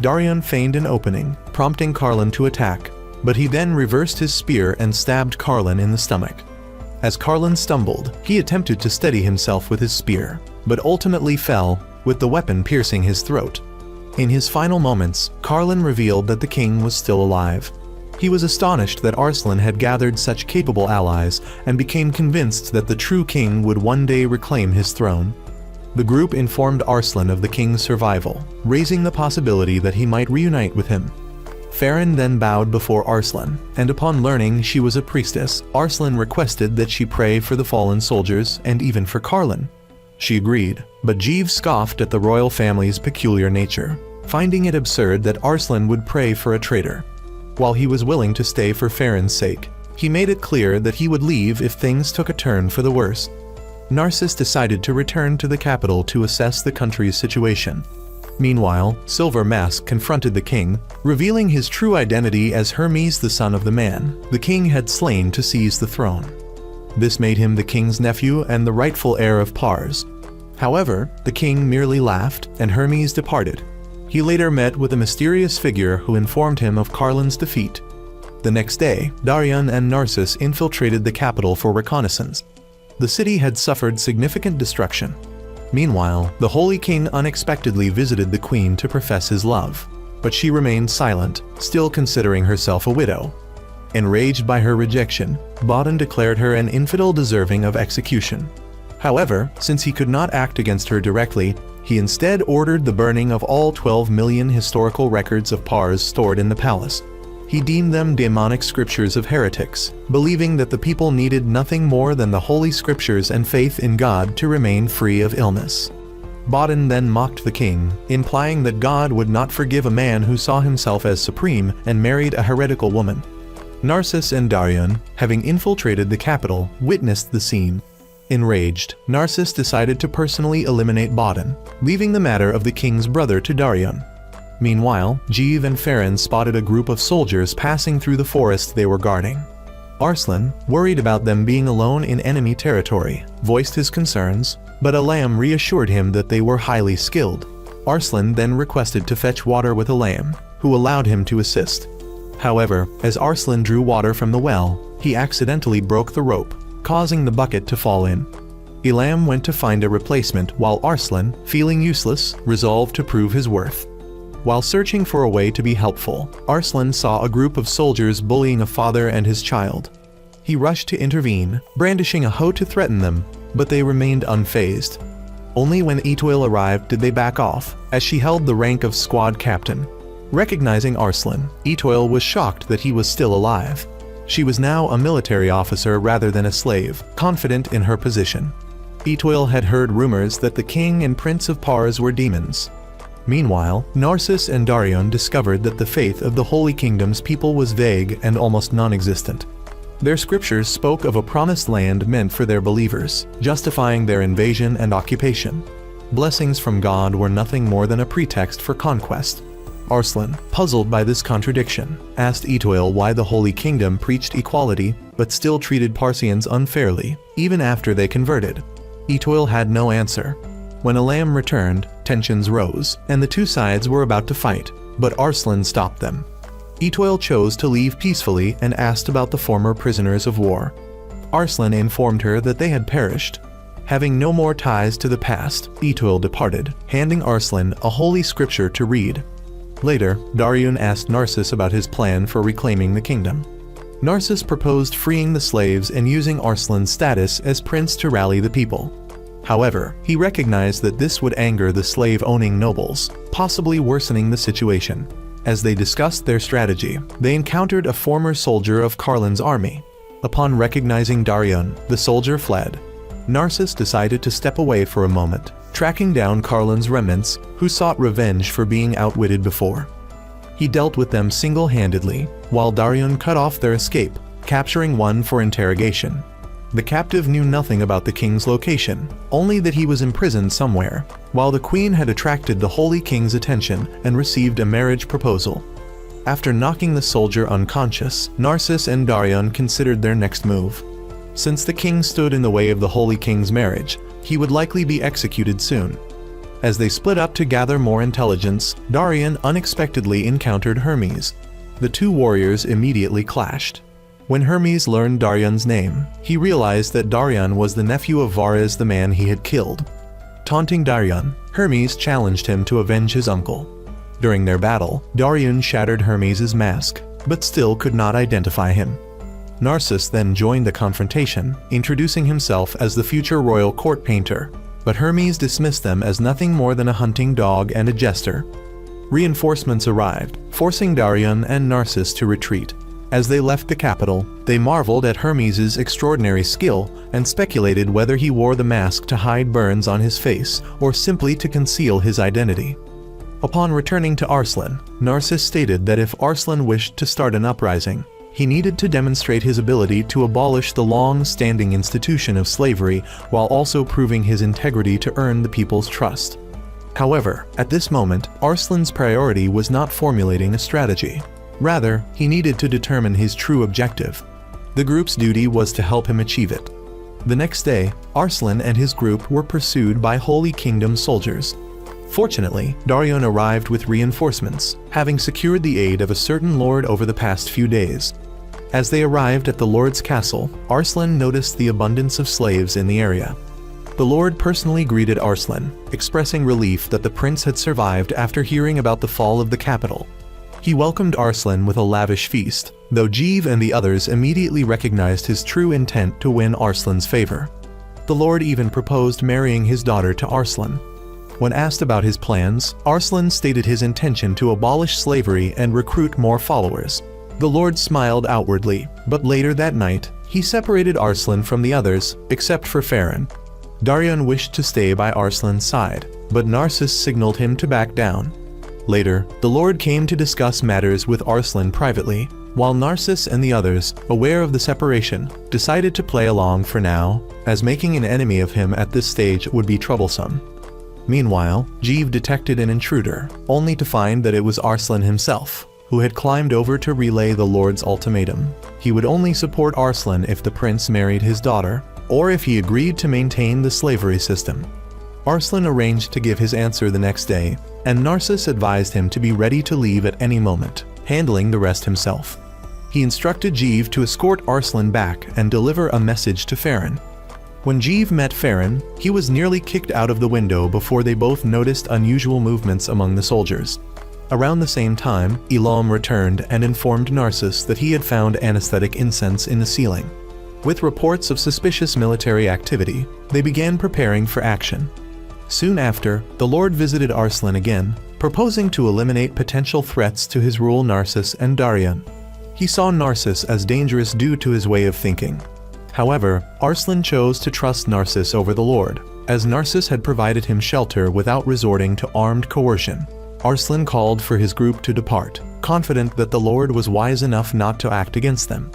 [SPEAKER 1] Darion feigned an opening, prompting Carlin to attack, but he then reversed his spear and stabbed Carlin in the stomach. As Carlin stumbled, he attempted to steady himself with his spear, but ultimately fell, with the weapon piercing his throat. In his final moments, Carlin revealed that the king was still alive. He was astonished that Arslan had gathered such capable allies and became convinced that the true king would one day reclaim his throne. The group informed Arslan of the king's survival, raising the possibility that he might reunite with him. Farron then bowed before Arslan, and upon learning she was a priestess, Arslan requested that she pray for the fallen soldiers and even for Carlin. She agreed, but Jeev scoffed at the royal family's peculiar nature, finding it absurd that Arslan would pray for a traitor. While he was willing to stay for Farron's sake, he made it clear that he would leave if things took a turn for the worse. Narcissus decided to return to the capital to assess the country's situation. Meanwhile, Silver Mask confronted the king, revealing his true identity as Hermes, the son of the man the king had slain to seize the throne. This made him the king's nephew and the rightful heir of Pars. However, the king merely laughed, and Hermes departed. He later met with a mysterious figure who informed him of Carlin's defeat. The next day, Darion and Narcissus infiltrated the capital for reconnaissance. The city had suffered significant destruction. Meanwhile, the Holy King unexpectedly visited the queen to profess his love, but she remained silent, still considering herself a widow. Enraged by her rejection, Bodin declared her an infidel deserving of execution. However, since he could not act against her directly, he instead ordered the burning of all 12 million historical records of Pars stored in the palace. He deemed them demonic scriptures of heretics, believing that the people needed nothing more than the holy scriptures and faith in God to remain free of illness. Bodin then mocked the king, implying that God would not forgive a man who saw himself as supreme and married a heretical woman. Narcissus and Darion, having infiltrated the capital, witnessed the scene. Enraged, Narcissus decided to personally eliminate Bodin, leaving the matter of the king's brother to Darion. Meanwhile, Jeev and Farron spotted a group of soldiers passing through the forest they were guarding. Arslan, worried about them being alone in enemy territory, voiced his concerns, but Elayam reassured him that they were highly skilled. Arslan then requested to fetch water with Elayam, who allowed him to assist. However, as Arslan drew water from the well, he accidentally broke the rope, causing the bucket to fall in. Elayam went to find a replacement while Arslan, feeling useless, resolved to prove his worth. While searching for a way to be helpful, Arslan saw a group of soldiers bullying a father and his child. He rushed to intervene, brandishing a hoe to threaten them, but they remained unfazed. Only when Etoile arrived did they back off, as she held the rank of squad captain. Recognizing Arslan, Etoile was shocked that he was still alive. She was now a military officer rather than a slave, confident in her position. Etoile had heard rumors that the king and prince of Pars were demons. Meanwhile, Narcissus and Darion discovered that the faith of the Holy Kingdom's people was vague and almost non-existent. Their scriptures spoke of a promised land meant for their believers, justifying their invasion and occupation. Blessings from God were nothing more than a pretext for conquest. Arslan, puzzled by this contradiction, asked Etoile why the Holy Kingdom preached equality but still treated Parsians unfairly, even after they converted. Etoile had no answer. When Elayam returned, tensions rose, and the two sides were about to fight, but Arslan stopped them. Etoile chose to leave peacefully and asked about the former prisoners of war. Arslan informed her that they had perished. Having no more ties to the past, Etoile departed, handing Arslan a holy scripture to read. Later, Darion asked Narcissus about his plan for reclaiming the kingdom. Narcissus proposed freeing the slaves and using Arslan's status as prince to rally the people. However, he recognized that this would anger the slave-owning nobles, possibly worsening the situation. As they discussed their strategy, they encountered a former soldier of Carlin's army. Upon recognizing Darion, the soldier fled. Narcissus decided to step away for a moment, tracking down Carlin's remnants, who sought revenge for being outwitted before. He dealt with them single-handedly, while Darion cut off their escape, capturing one for interrogation. The captive knew nothing about the king's location, only that he was imprisoned somewhere, while the queen had attracted the Holy King's attention and received a marriage proposal. After knocking the soldier unconscious, Narcissus and Darion considered their next move. Since the king stood in the way of the Holy King's marriage, he would likely be executed soon. As they split up to gather more intelligence, Darion unexpectedly encountered Hermes. The two warriors immediately clashed. When Hermes learned Darion's name, he realized that Darion was the nephew of Varus, the man he had killed. Taunting Darion, Hermes challenged him to avenge his uncle. During their battle, Darion shattered Hermes' mask, but still could not identify him. Narcissus then joined the confrontation, introducing himself as the future royal court painter, but Hermes dismissed them as nothing more than a hunting dog and a jester. Reinforcements arrived, forcing Darion and Narcissus to retreat. As they left the capital, they marveled at Hermes' extraordinary skill and speculated whether he wore the mask to hide burns on his face or simply to conceal his identity. Upon returning to Arslan, Narcissus stated that if Arslan wished to start an uprising, he needed to demonstrate his ability to abolish the long-standing institution of slavery while also proving his integrity to earn the people's trust. However, at this moment, Arslan's priority was not formulating a strategy. Rather, he needed to determine his true objective. The group's duty was to help him achieve it. The next day, Arslan and his group were pursued by Holy Kingdom soldiers. Fortunately, Darion arrived with reinforcements, having secured the aid of a certain lord over the past few days. As they arrived at the lord's castle, Arslan noticed the abundance of slaves in the area. The lord personally greeted Arslan, expressing relief that the prince had survived after hearing about the fall of the capital. He welcomed Arslan with a lavish feast, though Jeev and the others immediately recognized his true intent to win Arslan's favor. The lord even proposed marrying his daughter to Arslan. When asked about his plans, Arslan stated his intention to abolish slavery and recruit more followers. The lord smiled outwardly, but later that night, he separated Arslan from the others, except for Farron. Darion wished to stay by Arslan's side, but Narcissus signaled him to back down. Later, the lord came to discuss matters with Arslan privately, while Narcissus and the others, aware of the separation, decided to play along for now, as making an enemy of him at this stage would be troublesome. Meanwhile, Jeev detected an intruder, only to find that it was Arslan himself, who had climbed over to relay the lord's ultimatum. He would only support Arslan if the prince married his daughter, or if he agreed to maintain the slavery system. Arslan arranged to give his answer the next day, and Narcissus advised him to be ready to leave at any moment, handling the rest himself. He instructed Jeev to escort Arslan back and deliver a message to Farron. When Jeev met Farron, he was nearly kicked out of the window before they both noticed unusual movements among the soldiers. Around the same time, Elam returned and informed Narcissus that he had found anesthetic incense in the ceiling. With reports of suspicious military activity, they began preparing for action. Soon after, the lord visited Arslan again, proposing to eliminate potential threats to his rule. Narcissus and Darion. He saw Narcissus as dangerous due to his way of thinking. However, Arslan chose to trust Narcissus over the lord, as Narcissus had provided him shelter without resorting to armed coercion. Arslan called for his group to depart, confident that the lord was wise enough not to act against them.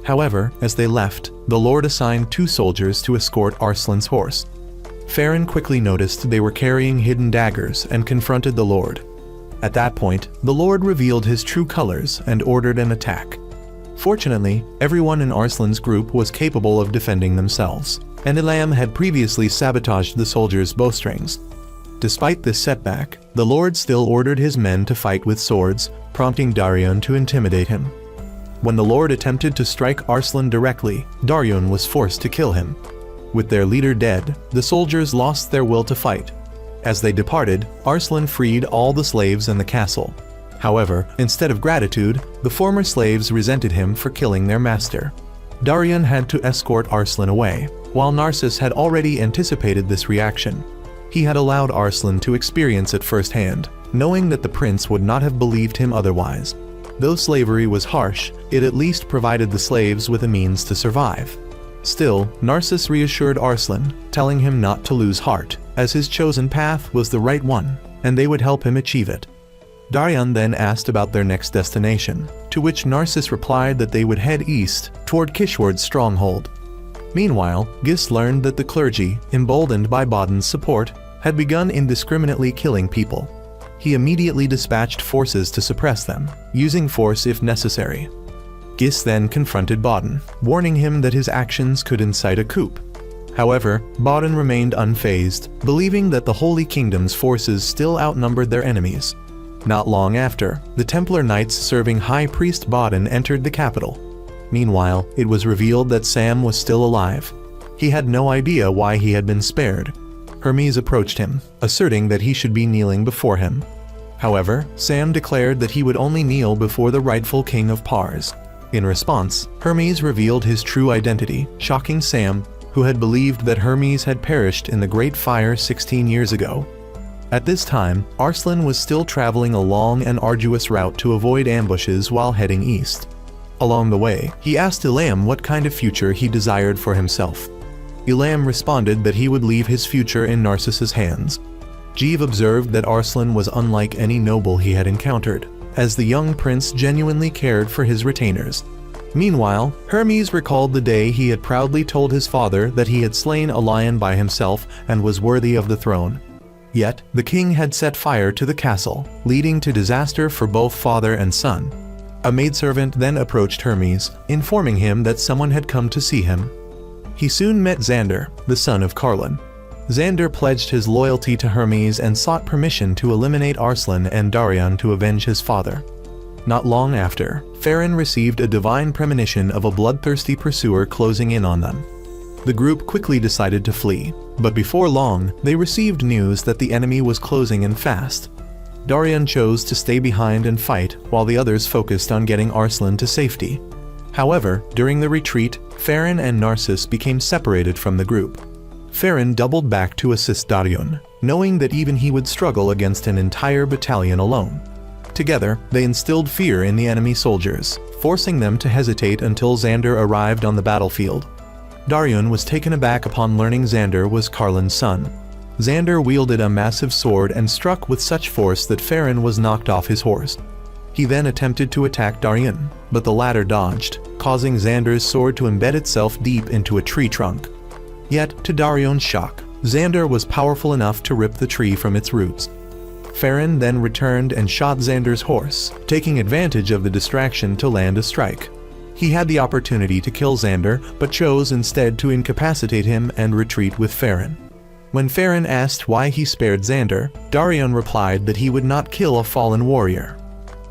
[SPEAKER 1] However, as they left, the lord assigned 2 soldiers to escort Arslan's horse. Farron quickly noticed they were carrying hidden daggers and confronted the lord. At that point, the lord revealed his true colors and ordered an attack. Fortunately, everyone in Arslan's group was capable of defending themselves, and Elam had previously sabotaged the soldiers' bowstrings. Despite this setback, the lord still ordered his men to fight with swords, prompting Darion to intimidate him. When the lord attempted to strike Arslan directly, Darion was forced to kill him. With their leader dead, the soldiers lost their will to fight. As they departed, Arslan freed all the slaves in the castle. However, instead of gratitude, the former slaves resented him for killing their master. Darion had to escort Arslan away, while Narcissus had already anticipated this reaction. He had allowed Arslan to experience it firsthand, knowing that the prince would not have believed him otherwise. Though slavery was harsh, it at least provided the slaves with a means to survive. Still, Narcissus reassured Arslan, telling him not to lose heart, as his chosen path was the right one, and they would help him achieve it. Darian then asked about their next destination, to which Narcissus replied that they would head east, toward Kishward's stronghold. Meanwhile, Gis learned that the clergy, emboldened by Baden's support, had begun indiscriminately killing people. He immediately dispatched forces to suppress them, using force if necessary. Gis then confronted Baden, warning him that his actions could incite a coup. However, Baden remained unfazed, believing that the Holy Kingdom's forces still outnumbered their enemies. Not long after, the Templar Knights serving High Priest Baden entered the capital. Meanwhile, it was revealed that Sam was still alive. He had no idea why he had been spared. Hermes approached him, asserting that he should be kneeling before him. However, Sam declared that he would only kneel before the rightful king of Pars. In response, Hermes revealed his true identity, shocking Sam, who had believed that Hermes had perished in the Great Fire 16 years ago. At this time, Arslan was still traveling a long and arduous route to avoid ambushes while heading east. Along the way, he asked Elam what kind of future he desired for himself. Elam responded that he would leave his future in Narcissus' hands. Jeev observed that Arslan was unlike any noble he had encountered, as the young prince genuinely cared for his retainers. Meanwhile, Hermes recalled the day he had proudly told his father that he had slain a lion by himself and was worthy of the throne. Yet, the king had set fire to the castle, leading to disaster for both father and son. A maidservant then approached Hermes, informing him that someone had come to see him. He soon met Xander, the son of Carlin. Xander pledged his loyalty to Hermes and sought permission to eliminate Arslan and Darian to avenge his father. Not long after, Farron received a divine premonition of a bloodthirsty pursuer closing in on them. The group quickly decided to flee, but before long, they received news that the enemy was closing in fast. Darian chose to stay behind and fight, while the others focused on getting Arslan to safety. However, during the retreat, Farron and Narcissus became separated from the group. Farron doubled back to assist Darian, knowing that even he would struggle against an entire battalion alone. Together, they instilled fear in the enemy soldiers, forcing them to hesitate until Xander arrived on the battlefield. Darian was taken aback upon learning Xander was Carlin's son. Xander wielded a massive sword and struck with such force that Farron was knocked off his horse. He then attempted to attack Darian, but the latter dodged, causing Xander's sword to embed itself deep into a tree trunk. Yet, to Darian's shock, Xander was powerful enough to rip the tree from its roots. Farron then returned and shot Xander's horse, taking advantage of the distraction to land a strike. He had the opportunity to kill Xander, but chose instead to incapacitate him and retreat with Farron. When Farron asked why he spared Xander, Darian replied that he would not kill a fallen warrior.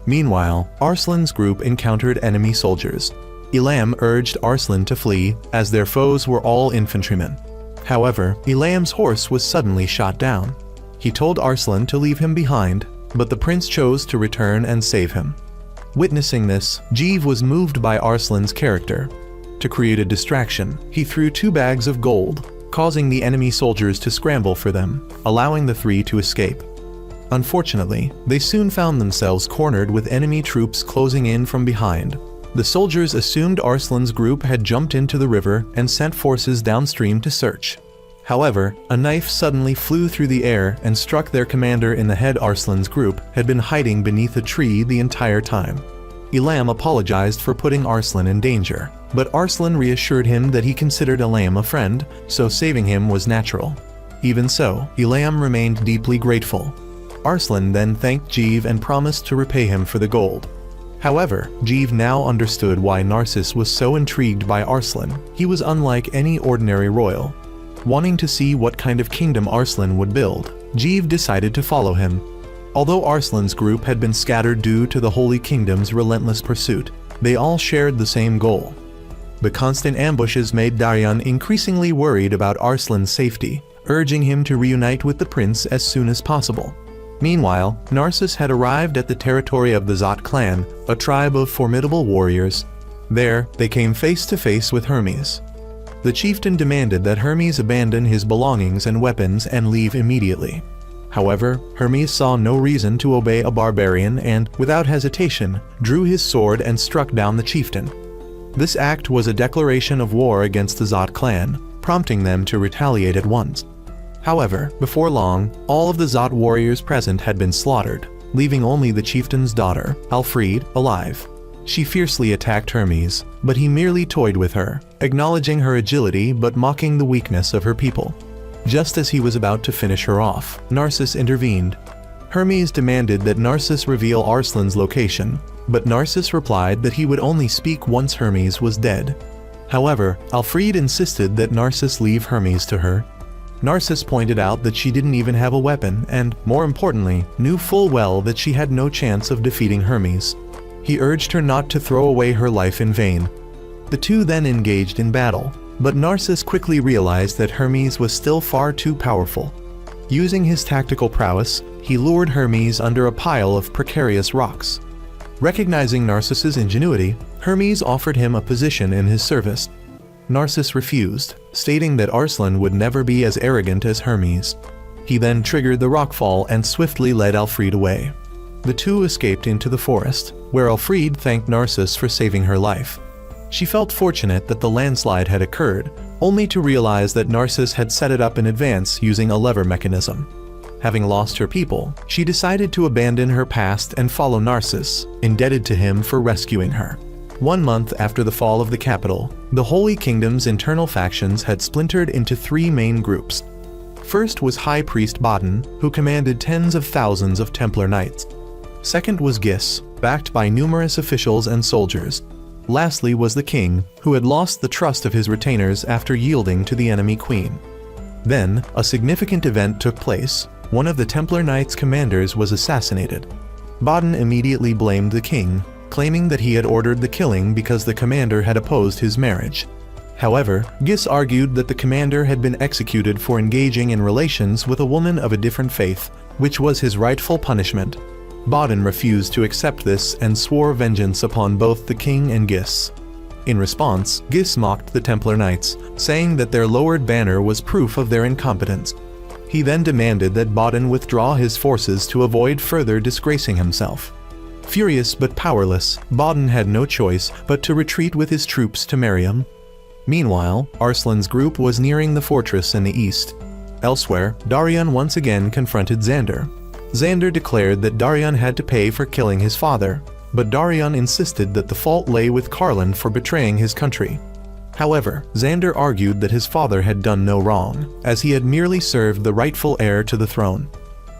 [SPEAKER 1] Meanwhile, Arslan's group encountered enemy soldiers. Elam urged Arslan to flee, as their foes were all infantrymen. However, Elam's horse was suddenly shot down. He told Arslan to leave him behind, but the prince chose to return and save him. Witnessing this, Jeev was moved by Arslan's character. To create a distraction, he threw 2 bags of gold, causing the enemy soldiers to scramble for them, allowing the 3 to escape. Unfortunately, they soon found themselves cornered with enemy troops closing in from behind. The soldiers assumed Arslan's group had jumped into the river and sent forces downstream to search. However, a knife suddenly flew through the air and struck their commander in the head. Arslan's group had been hiding beneath a tree the entire time. Elam apologized for putting Arslan in danger, but Arslan reassured him that he considered Elam a friend, so saving him was natural. Even so, Elam remained deeply grateful. Arslan then thanked Jeev and promised to repay him for the gold. However, Jeev now understood why Narcissus was so intrigued by Arslan. He was unlike any ordinary royal. Wanting to see what kind of kingdom Arslan would build, Jeev decided to follow him. Although Arslan's group had been scattered due to the Holy Kingdom's relentless pursuit, they all shared the same goal. The constant ambushes made Darian increasingly worried about Arslan's safety, urging him to reunite with the prince as soon as possible. Meanwhile, Narcissus had arrived at the territory of the Zot clan, a tribe of formidable warriors. There, they came face to face with Hermes. The chieftain demanded that Hermes abandon his belongings and weapons and leave immediately. However, Hermes saw no reason to obey a barbarian and, without hesitation, drew his sword and struck down the chieftain. This act was a declaration of war against the Zot clan, prompting them to retaliate at once. However, before long, all of the Zot warriors present had been slaughtered, leaving only the chieftain's daughter, Alfried, alive. She fiercely attacked Hermes, but he merely toyed with her, acknowledging her agility but mocking the weakness of her people. Just as he was about to finish her off, Narcissus intervened. Hermes demanded that Narcissus reveal Arslan's location, but Narcissus replied that he would only speak once Hermes was dead. However, Alfried insisted that Narcissus leave Hermes to her. Narcissus pointed out that she didn't even have a weapon and, more importantly, knew full well that she had no chance of defeating Hermes. He urged her not to throw away her life in vain. The two then engaged in battle, but Narcissus quickly realized that Hermes was still far too powerful. Using his tactical prowess, he lured Hermes under a pile of precarious rocks. Recognizing Narcissus's ingenuity, Hermes offered him a position in his service. Narcissus refused, stating that Arslan would never be as arrogant as Hermes. He then triggered the rockfall and swiftly led Alfried away. The two escaped into the forest, where Alfried thanked Narcissus for saving her life. She felt fortunate that the landslide had occurred, only to realize that Narcissus had set it up in advance using a lever mechanism. Having lost her people, she decided to abandon her past and follow Narcissus, indebted to him for rescuing her. 1 month after the fall of the capital, the Holy Kingdom's internal factions had splintered into 3 main groups. First was High Priest Baden, who commanded tens of thousands of Templar Knights. Second was Gis, backed by numerous officials and soldiers. Lastly was the king, who had lost the trust of his retainers after yielding to the enemy queen. Then, a significant event took place. One of the Templar Knights' commanders was assassinated. Baden immediately blamed the king, claiming that he had ordered the killing because the commander had opposed his marriage. However, Gis argued that the commander had been executed for engaging in relations with a woman of a different faith, which was his rightful punishment. Baden refused to accept this and swore vengeance upon both the king and Gis. In response, Gis mocked the Templar Knights, saying that their lowered banner was proof of their incompetence. He then demanded that Baden withdraw his forces to avoid further disgracing himself. Furious but powerless, Baden had no choice but to retreat with his troops to Meriam. Meanwhile, Arslan's group was nearing the fortress in the east. Elsewhere, Darion once again confronted Xander. Xander declared that Darion had to pay for killing his father, but Darion insisted that the fault lay with Carlin for betraying his country. However, Xander argued that his father had done no wrong, as he had merely served the rightful heir to the throne.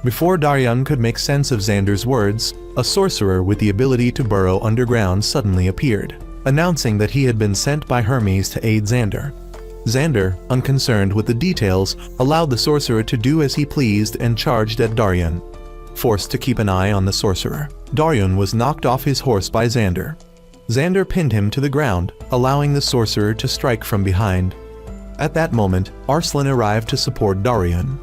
[SPEAKER 1] Before Darion could make sense of Xander's words, a sorcerer with the ability to burrow underground suddenly appeared, announcing that he had been sent by Hermes to aid Xander. Xander, unconcerned with the details, allowed the sorcerer to do as he pleased and charged at Darion. Forced to keep an eye on the sorcerer, Darion was knocked off his horse by Xander. Xander pinned him to the ground, allowing the sorcerer to strike from behind. At that moment, Arslan arrived to support Darion.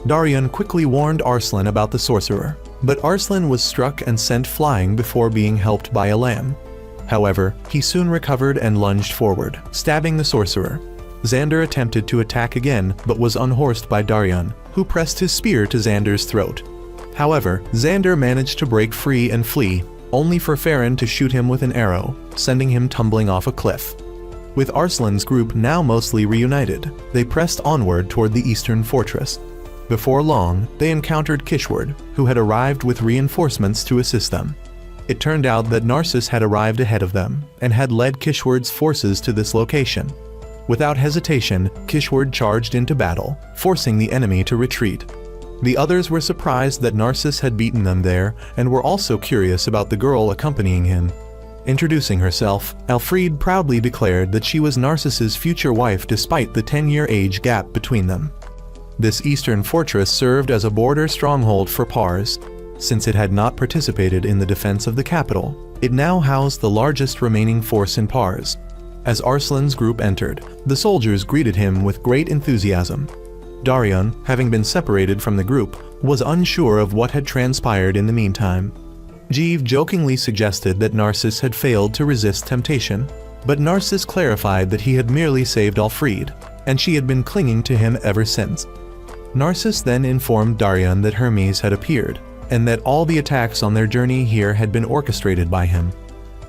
[SPEAKER 1] Darion quickly warned Arslan about the sorcerer, but Arslan was struck and sent flying before being helped by a lamb. However, he soon recovered and lunged forward, stabbing the sorcerer. Xander attempted to attack again but was unhorsed by Darion, who pressed his spear to Xander's throat. However, Xander managed to break free and flee, only for Farron to shoot him with an arrow, sending him tumbling off a cliff. With Arslan's group now mostly reunited, they pressed onward toward the eastern fortress. Before long, they encountered Kishward, who had arrived with reinforcements to assist them. It turned out that Narcissus had arrived ahead of them, and had led Kishward's forces to this location. Without hesitation, Kishward charged into battle, forcing the enemy to retreat. The others were surprised that Narcissus had beaten them there, and were also curious about the girl accompanying him. Introducing herself, Alfried proudly declared that she was Narcissus's future wife despite the 10-year age gap between them. This eastern fortress served as a border stronghold for Pars. Since it had not participated in the defense of the capital, it now housed the largest remaining force in Pars. As Arslan's group entered, the soldiers greeted him with great enthusiasm. Darion, having been separated from the group, was unsure of what had transpired in the meantime. Jeev jokingly suggested that Narcissus had failed to resist temptation, but Narcissus clarified that he had merely saved Alfried, and she had been clinging to him ever since. Narcissus then informed Darion that Hermes had appeared, and that all the attacks on their journey here had been orchestrated by him.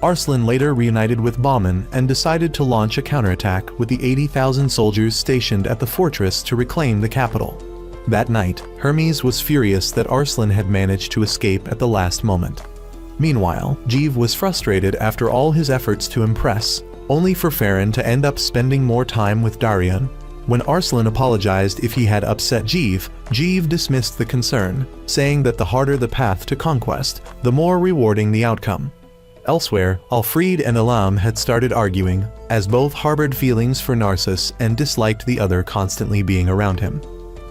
[SPEAKER 1] Arslan later reunited with Bauman and decided to launch a counterattack with the 80,000 soldiers stationed at the fortress to reclaim the capital. That night, Hermes was furious that Arslan had managed to escape at the last moment. Meanwhile, Jeev was frustrated after all his efforts to impress, only for Farron to end up spending more time with Darion. When Arslan apologized if he had upset Jeev, Jeev dismissed the concern, saying that the harder the path to conquest, the more rewarding the outcome. Elsewhere, Alfred and Elam had started arguing, as both harbored feelings for Narcissus and disliked the other constantly being around him.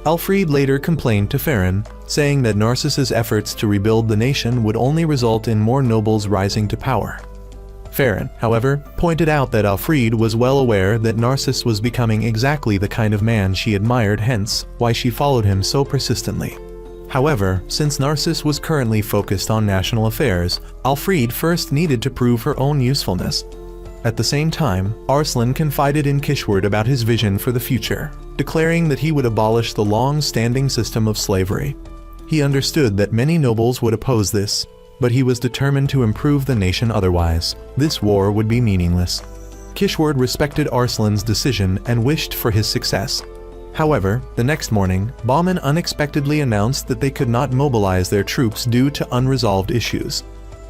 [SPEAKER 1] Alfred later complained to Farron, saying that Narcissus's efforts to rebuild the nation would only result in more nobles rising to power. Farron, however, pointed out that Alfred was well aware that Narcissus was becoming exactly the kind of man she admired, hence why she followed him so persistently. However, since Narcissus was currently focused on national affairs, Alfred first needed to prove her own usefulness. At the same time, Arslan confided in Kishward about his vision for the future, declaring that he would abolish the long-standing system of slavery. He understood that many nobles would oppose this, but he was determined to improve the nation otherwise. This war would be meaningless. Kishward respected Arslan's decision and wished for his success. However, the next morning, Bauman unexpectedly announced that they could not mobilize their troops due to unresolved issues.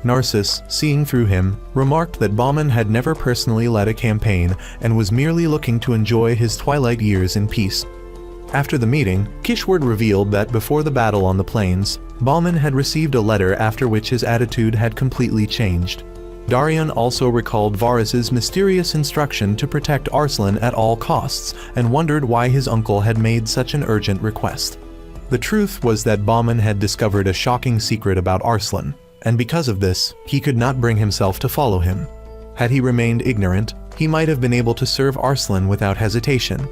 [SPEAKER 1] Narcissus, seeing through him, remarked that Bauman had never personally led a campaign and was merely looking to enjoy his twilight years in peace. After the meeting, Kishward revealed that before the battle on the plains, Bauman had received a letter after which his attitude had completely changed. Darion also recalled Varus's mysterious instruction to protect Arslan at all costs and wondered why his uncle had made such an urgent request. The truth was that Bauman had discovered a shocking secret about Arslan, and because of this, he could not bring himself to follow him. Had he remained ignorant, he might have been able to serve Arslan without hesitation.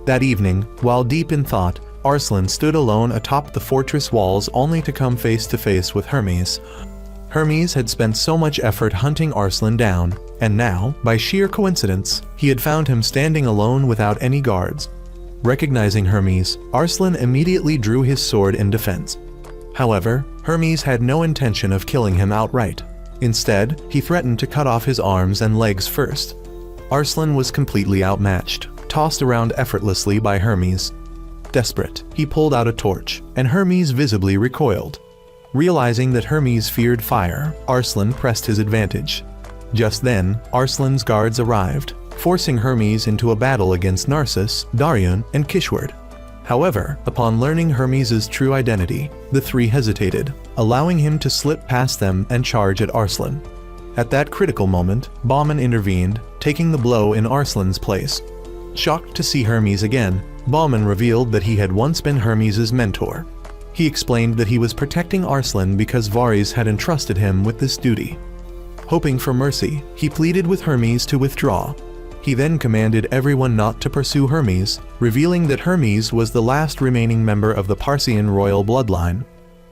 [SPEAKER 1] That evening, while deep in thought, Arslan stood alone atop the fortress walls only to come face to face with Hermes. Hermes had spent so much effort hunting Arslan down, and now, by sheer coincidence, he had found him standing alone without any guards. Recognizing Hermes, Arslan immediately drew his sword in defense. However, Hermes had no intention of killing him outright. Instead, he threatened to cut off his arms and legs first. Arslan was completely outmatched, tossed around effortlessly by Hermes. Desperate, he pulled out a torch, and Hermes visibly recoiled. Realizing that Hermes feared fire, Arslan pressed his advantage. Just then, Arslan's guards arrived, forcing Hermes into a battle against Narcissus, Darion, and Kishward. However, upon learning Hermes's true identity, the three hesitated, allowing him to slip past them and charge at Arslan. At that critical moment, Bauman intervened, taking the blow in Arslan's place. Shocked to see Hermes again, Bauman revealed that he had once been Hermes's mentor. He explained that he was protecting Arslan because Varys had entrusted him with this duty. Hoping for mercy, he pleaded with Hermes to withdraw. He then commanded everyone not to pursue Hermes, revealing that Hermes was the last remaining member of the Parsian royal bloodline.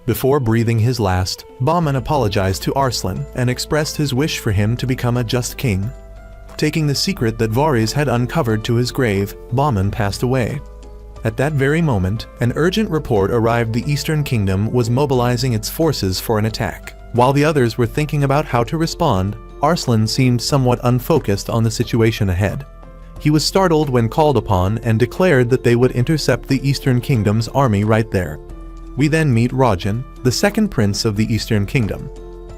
[SPEAKER 1] Before breathing his last, Bauman apologized to Arslan and expressed his wish for him to become a just king. Taking the secret that Varys had uncovered to his grave, Bauman passed away. At that very moment, an urgent report arrived the Eastern Kingdom was mobilizing its forces for an attack. While the others were thinking about how to respond, Arslan seemed somewhat unfocused on the situation ahead. He was startled when called upon and declared that they would intercept the Eastern Kingdom's army right there. We then meet Rajan, the second prince of the Eastern Kingdom.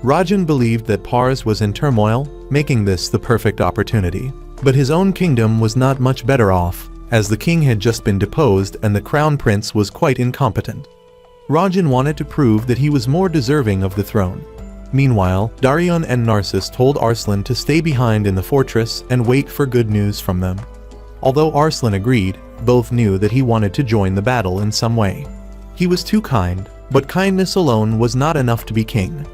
[SPEAKER 1] Rajan believed that Pars was in turmoil, making this the perfect opportunity. But his own kingdom was not much better off, as the king had just been deposed and the crown prince was quite incompetent. Rajan wanted to prove that he was more deserving of the throne. Meanwhile, Darion and Narcissus told Arslan to stay behind in the fortress and wait for good news from them. Although Arslan agreed, both knew that he wanted to join the battle in some way. He was too kind, but kindness alone was not enough to be king.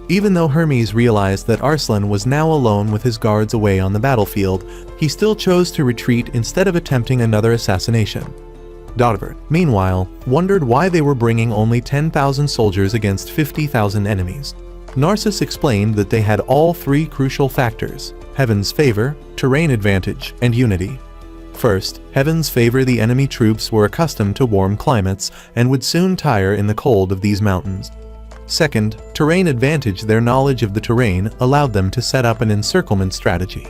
[SPEAKER 1] Even though Hermes realized that Arslan was now alone with his guards away on the battlefield, he still chose to retreat instead of attempting another assassination. Dodvert, meanwhile, wondered why they were bringing only 10,000 soldiers against 50,000 enemies. Narcissus explained that they had all three crucial factors: heaven's favor, terrain advantage, and unity. First, heaven's favor. The enemy troops were accustomed to warm climates and would soon tire in the cold of these mountains. Second, terrain advantage. Their knowledge of the terrain allowed them to set up an encirclement strategy.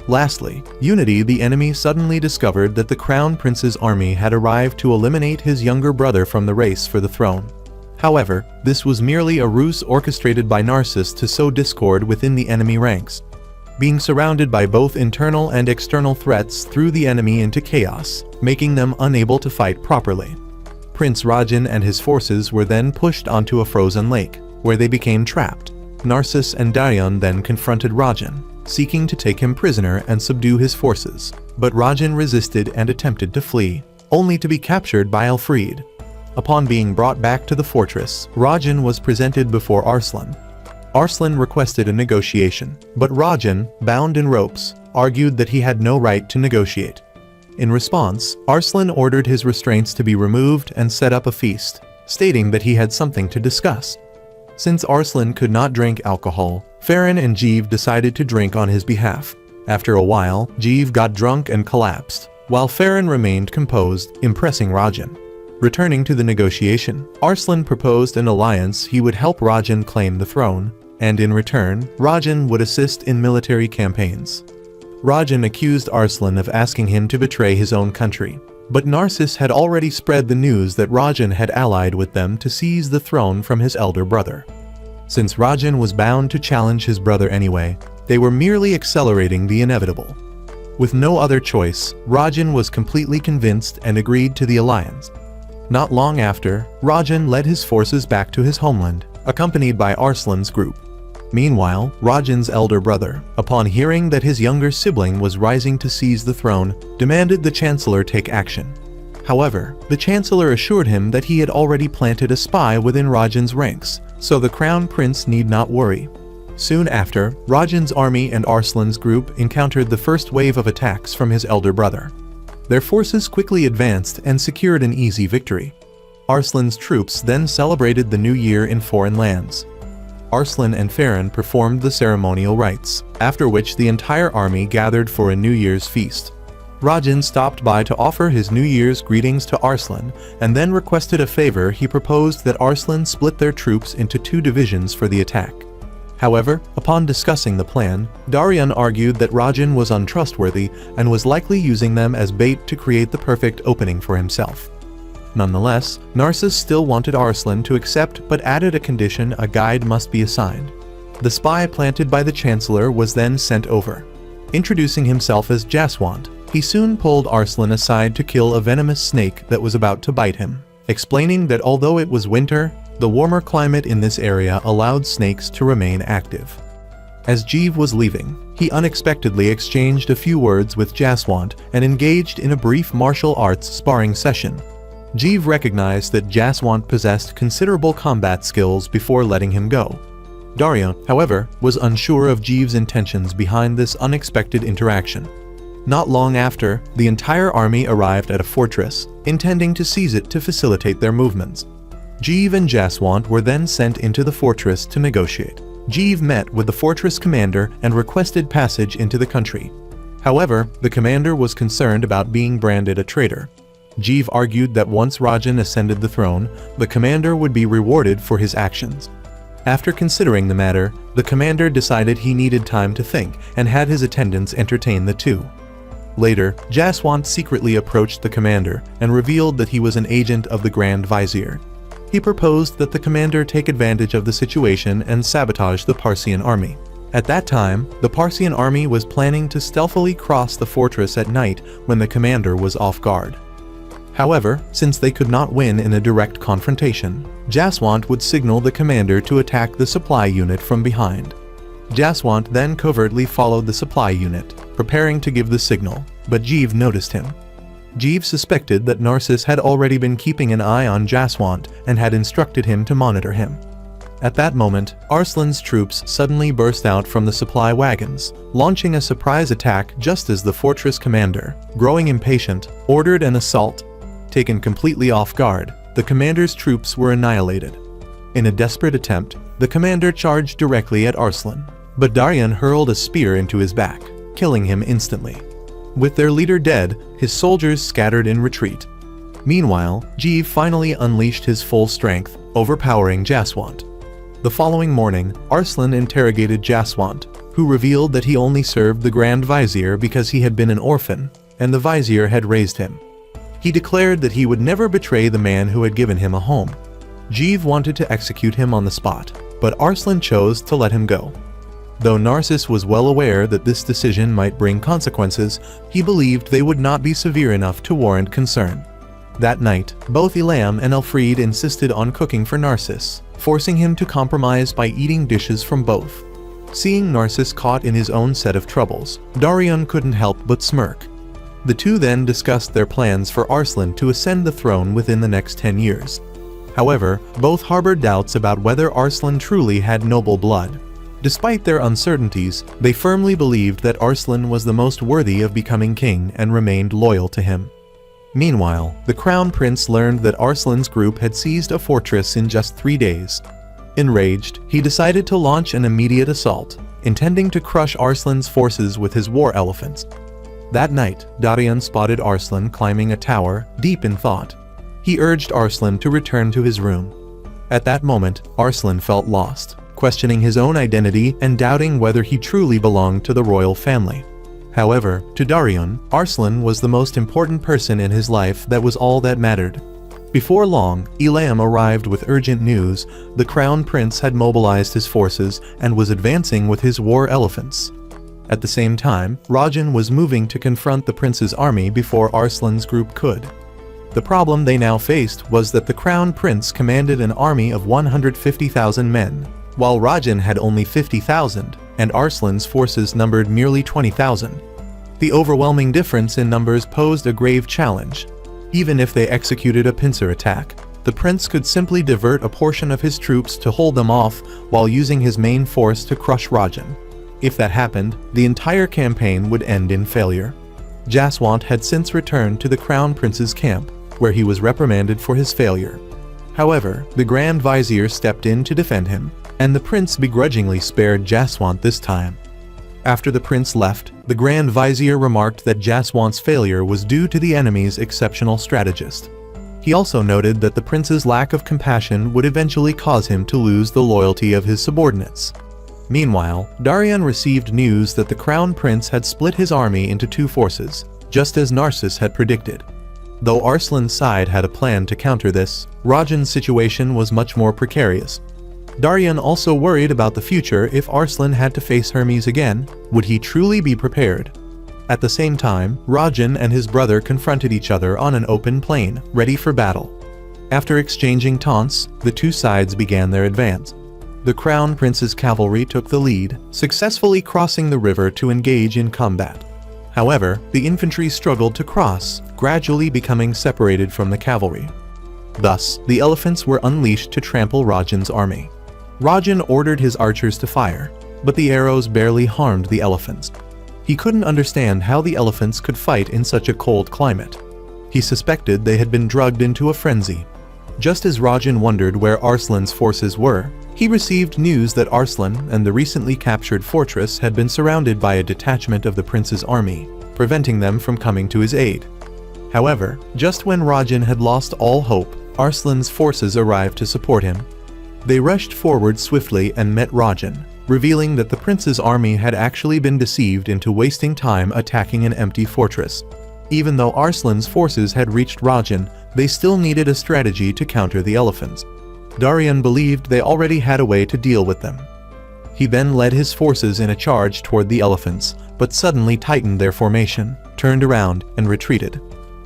[SPEAKER 1] Lastly, unity. The enemy suddenly discovered that the Crown Prince's army had arrived to eliminate his younger brother from the race for the throne. However, this was merely a ruse orchestrated by Narcissus to sow discord within the enemy ranks. Being surrounded by both internal and external threats threw the enemy into chaos, making them unable to fight properly. Prince Rajan and his forces were then pushed onto a frozen lake, where they became trapped. Narcissus and Daryon then confronted Rajan, seeking to take him prisoner and subdue his forces, but Rajan resisted and attempted to flee, only to be captured by Alfred. Upon being brought back to the fortress, Rajan was presented before Arslan. Arslan requested a negotiation, but Rajan, bound in ropes, argued that he had no right to negotiate. In response, Arslan ordered his restraints to be removed and set up a feast, stating that he had something to discuss. Since Arslan could not drink alcohol, Farron and Jeev decided to drink on his behalf. After a while, Jeev got drunk and collapsed, while Farron remained composed, impressing Rajan. Returning to the negotiation, Arslan proposed an alliance. He would help Rajan claim the throne, and in return, Rajan would assist in military campaigns. Rajan accused Arslan of asking him to betray his own country, but Narcissus had already spread the news that Rajan had allied with them to seize the throne from his elder brother. Since Rajan was bound to challenge his brother anyway, they were merely accelerating the inevitable. With no other choice, Rajan was completely convinced and agreed to the alliance. Not long after, Rajan led his forces back to his homeland, accompanied by Arslan's group. Meanwhile, Rajan's elder brother, upon hearing that his younger sibling was rising to seize the throne, demanded the Chancellor take action. However, the Chancellor assured him that he had already planted a spy within Rajan's ranks, so the Crown Prince need not worry. Soon after, Rajan's army and Arslan's group encountered the first wave of attacks from his elder brother. Their forces quickly advanced and secured an easy victory. Arslan's troops then celebrated the new year in foreign lands. Arslan and Farron performed the ceremonial rites, after which the entire army gathered for a New Year's feast. Rajan stopped by to offer his New Year's greetings to Arslan, and then requested a favor. He proposed that Arslan split their troops into 2 divisions for the attack. However, upon discussing the plan, Daryon argued that Rajan was untrustworthy and was likely using them as bait to create the perfect opening for himself. Nonetheless, Narcissus still wanted Arslan to accept but added a condition: a guide must be assigned. The spy planted by the Chancellor was then sent over. Introducing himself as Jaswant, he soon pulled Arslan aside to kill a venomous snake that was about to bite him, explaining that although it was winter, the warmer climate in this area allowed snakes to remain active. As Jeev was leaving, he unexpectedly exchanged a few words with Jaswant and engaged in a brief martial arts sparring session. Jeev recognized that Jaswant possessed considerable combat skills before letting him go. Daryon, however, was unsure of Jeev's intentions behind this unexpected interaction. Not long after, the entire army arrived at a fortress, intending to seize it to facilitate their movements. Jeev and Jaswant were then sent into the fortress to negotiate. Jeev met with the fortress commander and requested passage into the country. However, the commander was concerned about being branded a traitor. Jeev argued that once Rajan ascended the throne, the commander would be rewarded for his actions. After considering the matter, the commander decided he needed time to think and had his attendants entertain the two. Later, Jaswant secretly approached the commander and revealed that he was an agent of the Grand Vizier. He proposed that the commander take advantage of the situation and sabotage the Parsian army. At that time, the Parsian army was planning to stealthily cross the fortress at night when the commander was off guard. However, since they could not win in a direct confrontation, Jaswant would signal the commander to attack the supply unit from behind. Jaswant then covertly followed the supply unit, preparing to give the signal, but Jeev noticed him. Jeev suspected that Narcissus had already been keeping an eye on Jaswant and had instructed him to monitor him. At that moment, Arslan's troops suddenly burst out from the supply wagons, launching a surprise attack just as the fortress commander, growing impatient, ordered an assault. Taken completely off guard, the commander's troops were annihilated. In a desperate attempt, the commander charged directly at Arslan, but Daryon hurled a spear into his back, killing him instantly. With their leader dead, his soldiers scattered in retreat. Meanwhile, Jeev finally unleashed his full strength, overpowering Jaswant. The following morning, Arslan interrogated Jaswant, who revealed that he only served the Grand Vizier because he had been an orphan, and the Vizier had raised him. He declared that he would never betray the man who had given him a home. Jeev wanted to execute him on the spot, but Arslan chose to let him go. Though Narcissus was well aware that this decision might bring consequences, he believed they would not be severe enough to warrant concern. That night, both Elam and Elfriede insisted on cooking for Narcissus, forcing him to compromise by eating dishes from both. Seeing Narcissus caught in his own set of troubles, Darion couldn't help but smirk. The two then discussed their plans for Arslan to ascend the throne within the next 10 years. However, both harbored doubts about whether Arslan truly had noble blood. Despite their uncertainties, they firmly believed that Arslan was the most worthy of becoming king and remained loyal to him. Meanwhile, the Crown Prince learned that Arslan's group had seized a fortress in just 3 days. Enraged, he decided to launch an immediate assault, intending to crush Arslan's forces with his war elephants. That night, Darion spotted Arslan climbing a tower, deep in thought. He urged Arslan to return to his room. At that moment, Arslan felt lost, questioning his own identity and doubting whether he truly belonged to the royal family. However, to Darion, Arslan was the most important person in his life. That was all that mattered. Before long, Elam arrived with urgent news. The Crown Prince had mobilized his forces and was advancing with his war elephants. At the same time, Rajan was moving to confront the prince's army before Arslan's group could. The problem they now faced was that the Crown Prince commanded an army of 150,000 men, while Rajan had only 50,000, and Arslan's forces numbered merely 20,000. The overwhelming difference in numbers posed a grave challenge. Even if they executed a pincer attack, the prince could simply divert a portion of his troops to hold them off while using his main force to crush Rajan. If that happened, the entire campaign would end in failure. Jaswant had since returned to the Crown Prince's camp, where he was reprimanded for his failure. However, the Grand Vizier stepped in to defend him, and the prince begrudgingly spared Jaswant this time. After the prince left, the Grand Vizier remarked that Jaswant's failure was due to the enemy's exceptional strategist. He also noted that the prince's lack of compassion would eventually cause him to lose the loyalty of his subordinates. Meanwhile, Darion received news that the Crown Prince had split his army into 2 forces, just as Narcissus had predicted. Though Arslan's side had a plan to counter this, Rajan's situation was much more precarious. Darion also worried about the future. If Arslan had to face Hermes again, would he truly be prepared? At the same time, Rajan and his brother confronted each other on an open plain, ready for battle. After exchanging taunts, the two sides began their advance. The Crown Prince's cavalry took the lead, successfully crossing the river to engage in combat. However, the infantry struggled to cross, gradually becoming separated from the cavalry. Thus, the elephants were unleashed to trample Rajan's army. Rajan ordered his archers to fire, but the arrows barely harmed the elephants. He couldn't understand how the elephants could fight in such a cold climate. He suspected they had been drugged into a frenzy. Just as Rajan wondered where Arslan's forces were, he received news that Arslan and the recently captured fortress had been surrounded by a detachment of the prince's army, preventing them from coming to his aid. However, just when Rajan had lost all hope, Arslan's forces arrived to support him. They rushed forward swiftly and met Rajan, revealing that the prince's army had actually been deceived into wasting time attacking an empty fortress. Even though Arslan's forces had reached Rajan, they still needed a strategy to counter the elephants. Darion believed they already had a way to deal with them. He then led his forces in a charge toward the elephants, but suddenly tightened their formation, turned around, and retreated.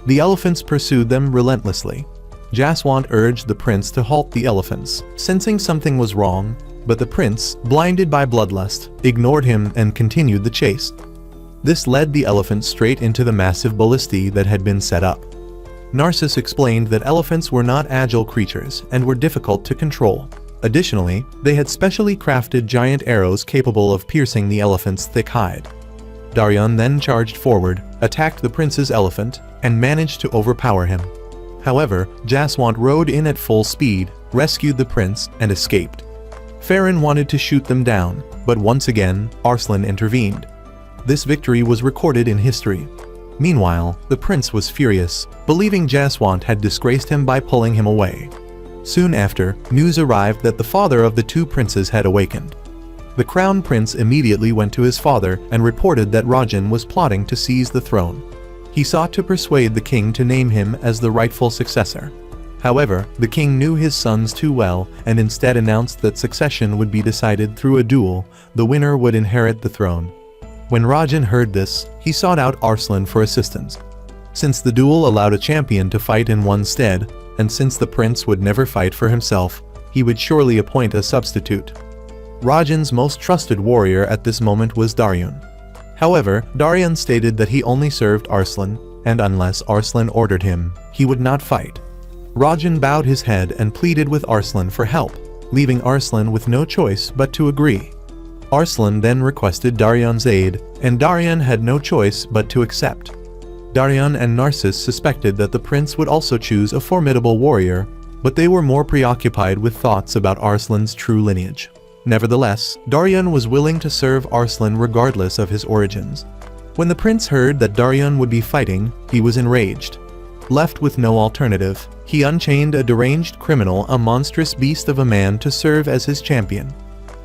[SPEAKER 1] The elephants pursued them relentlessly. Jaswant urged the prince to halt the elephants, sensing something was wrong, but the prince, blinded by bloodlust, ignored him and continued the chase. This led the elephants straight into the massive ballistae that had been set up. Narcissus explained that elephants were not agile creatures and were difficult to control. Additionally, they had specially crafted giant arrows capable of piercing the elephant's thick hide. Darion then charged forward, attacked the prince's elephant, and managed to overpower him. However, Jaswant rode in at full speed, rescued the prince, and escaped. Farron wanted to shoot them down, but once again, Arslan intervened. This victory was recorded in history. Meanwhile, the prince was furious, believing Jaswant had disgraced him by pulling him away. Soon after, news arrived that the father of the two princes had awakened. The crown prince immediately went to his father and reported that Rajan was plotting to seize the throne. He sought to persuade the king to name him as the rightful successor. However, the king knew his sons too well and instead announced that succession would be decided through a duel. The winner would inherit the throne. When Rajan heard this, he sought out Arslan for assistance. Since the duel allowed a champion to fight in one's stead, and since the prince would never fight for himself, he would surely appoint a substitute. Rajan's most trusted warrior at this moment was Daryon. However, Daryon stated that he only served Arslan, and unless Arslan ordered him, he would not fight. Rajan bowed his head and pleaded with Arslan for help, leaving Arslan with no choice but to agree. Arslan then requested Daryon's aid, and Daryon had no choice but to accept. Daryon and Narcissus suspected that the prince would also choose a formidable warrior, but they were more preoccupied with thoughts about Arslan's true lineage. Nevertheless, Daryon was willing to serve Arslan regardless of his origins. When the prince heard that Daryon would be fighting, he was enraged. Left with no alternative, he unchained a deranged criminal, a monstrous beast of a man, to serve as his champion.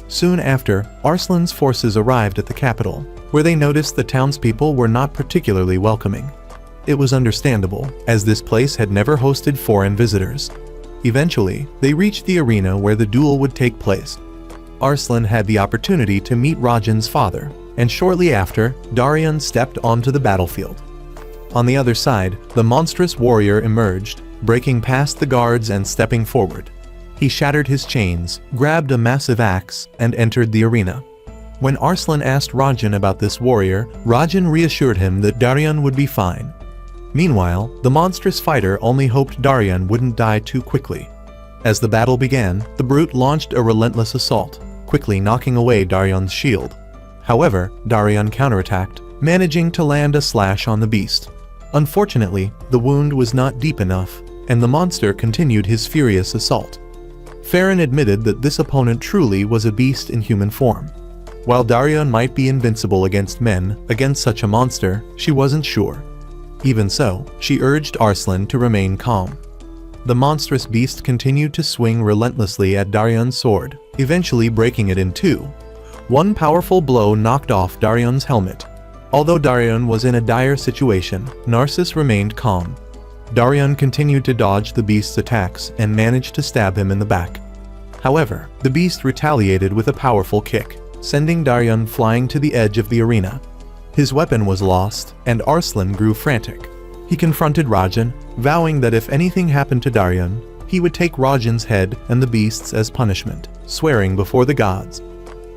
[SPEAKER 1] Soon after, Arslan's forces arrived at the capital, where they noticed the townspeople were not particularly welcoming. It was understandable, as this place had never hosted foreign visitors. Eventually, they reached the arena where the duel would take place. Arslan had the opportunity to meet Rajan's father, and shortly after, Daryon stepped onto the battlefield. On the other side, the monstrous warrior emerged, breaking past the guards and stepping forward. He shattered his chains, grabbed a massive axe, and entered the arena. When Arslan asked Rajan about this warrior, Rajan reassured him that Daryon would be fine. Meanwhile, the monstrous fighter only hoped Daryon wouldn't die too quickly. As the battle began, the brute launched a relentless assault, quickly knocking away Daryon's shield. However, Daryon counterattacked, managing to land a slash on the beast. Unfortunately, the wound was not deep enough, and the monster continued his furious assault. Farron admitted that this opponent truly was a beast in human form. While Daryon might be invincible against men, against such a monster, she wasn't sure. Even so, she urged Arslan to remain calm. The monstrous beast continued to swing relentlessly at Daryon's sword, eventually breaking it in two. One powerful blow knocked off Daryon's helmet. Although Daryon was in a dire situation, Narcissus remained calm. Daryon continued to dodge the beast's attacks and managed to stab him in the back. However, the beast retaliated with a powerful kick, sending Daryon flying to the edge of the arena. His weapon was lost, and Arslan grew frantic. He confronted Rajan, vowing that if anything happened to Daryon, he would take Rajan's head and the beast's as punishment, swearing before the gods.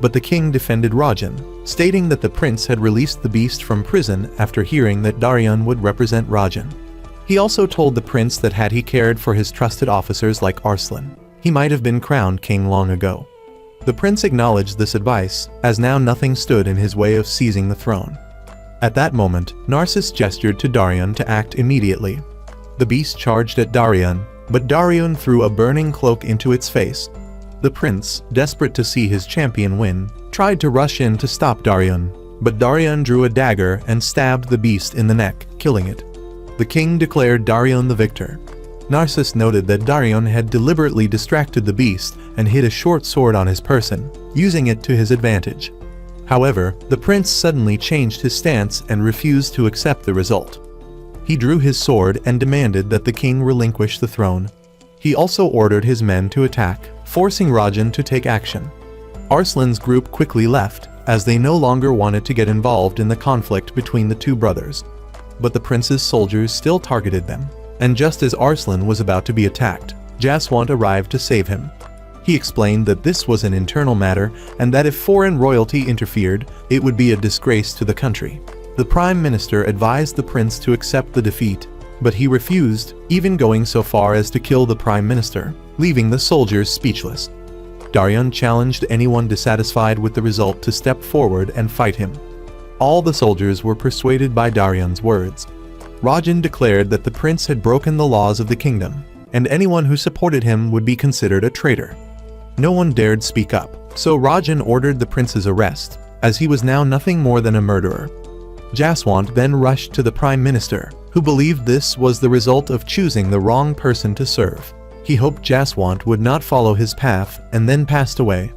[SPEAKER 1] But the king defended Rajan, stating that the prince had released the beast from prison after hearing that Daryon would represent Rajan. He also told the prince that had he cared for his trusted officers like Arslan, he might have been crowned king long ago. The prince acknowledged this advice, as now nothing stood in his way of seizing the throne. At that moment, Narcissus gestured to Daryon to act immediately. The beast charged at Daryon, but Daryon threw a burning cloak into its face. The prince, desperate to see his champion win, tried to rush in to stop Daryon, but Daryon drew a dagger and stabbed the beast in the neck, killing it. The king declared Daryon the victor. Narcissus noted that Daryon had deliberately distracted the beast and hid a short sword on his person, using it to his advantage. However, the prince suddenly changed his stance and refused to accept the result. He drew his sword and demanded that the king relinquish the throne. He also ordered his men to attack, forcing Rajan to take action. Arslan's group quickly left, as they no longer wanted to get involved in the conflict between the two brothers. But the prince's soldiers still targeted them, and just as Arslan was about to be attacked, Jaswant arrived to save him. He explained that this was an internal matter and that if foreign royalty interfered, it would be a disgrace to the country. The prime minister advised the prince to accept the defeat, but he refused, even going so far as to kill the prime minister, leaving the soldiers speechless. Daryon challenged anyone dissatisfied with the result to step forward and fight him. All the soldiers were persuaded by Daryon's words. Rajan declared that the prince had broken the laws of the kingdom, and anyone who supported him would be considered a traitor. No one dared speak up, so Rajan ordered the prince's arrest, as he was now nothing more than a murderer. Jaswant then rushed to the prime minister, who believed this was the result of choosing the wrong person to serve. He hoped Jaswant would not follow his path and then passed away.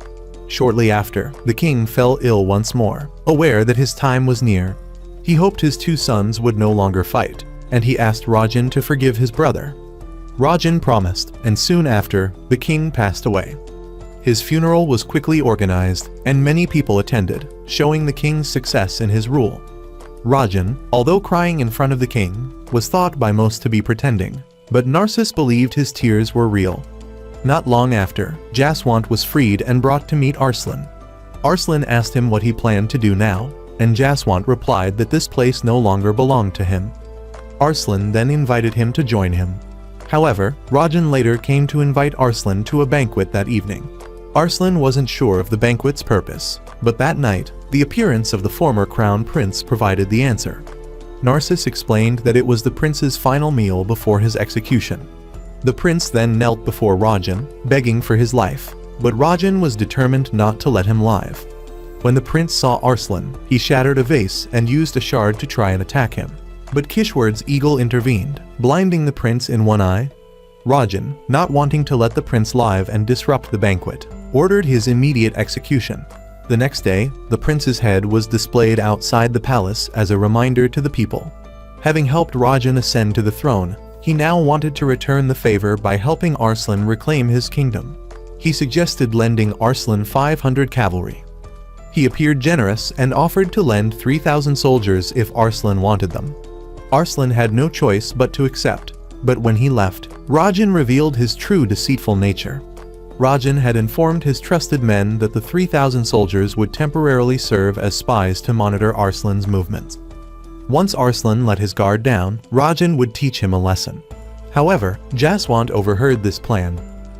[SPEAKER 1] Shortly after, the king fell ill once more, aware that his time was near. He hoped his two sons would no longer fight, and he asked Rajan to forgive his brother. Rajan promised, and soon after, the king passed away. His funeral was quickly organized, and many people attended, showing the king's success in his rule. Rajan, although crying in front of the king, was thought by most to be pretending, but Narcissus believed his tears were real. Not long after, Jaswant was freed and brought to meet Arslan. Arslan asked him what he planned to do now, and Jaswant replied that this place no longer belonged to him. Arslan then invited him to join him. However, Rajan later came to invite Arslan to a banquet that evening. Arslan wasn't sure of the banquet's purpose, but that night, the appearance of the former crown prince provided the answer. Narcissus explained that it was the prince's final meal before his execution. The prince then knelt before Rajan, begging for his life, but Rajan was determined not to let him live. When the prince saw Arslan, he shattered a vase and used a shard to try and attack him. But Kishward's eagle intervened, blinding the prince in one eye. Rajan, not wanting to let the prince live and disrupt the banquet, ordered his immediate execution. The next day, the prince's head was displayed outside the palace as a reminder to the people. Having helped Rajan ascend to the throne, he now wanted to return the favor by helping Arslan reclaim his kingdom. He suggested lending Arslan 500 cavalry. He appeared generous and offered to lend 3,000 soldiers if Arslan wanted them. Arslan had no choice but to accept, but when he left, Rajan revealed his true deceitful nature. Rajan had informed his trusted men that the 3,000 soldiers would temporarily serve as spies to monitor Arslan's movements. Once Arslan let his guard down, Rajan would teach him a lesson. However, Jaswant overheard this plan.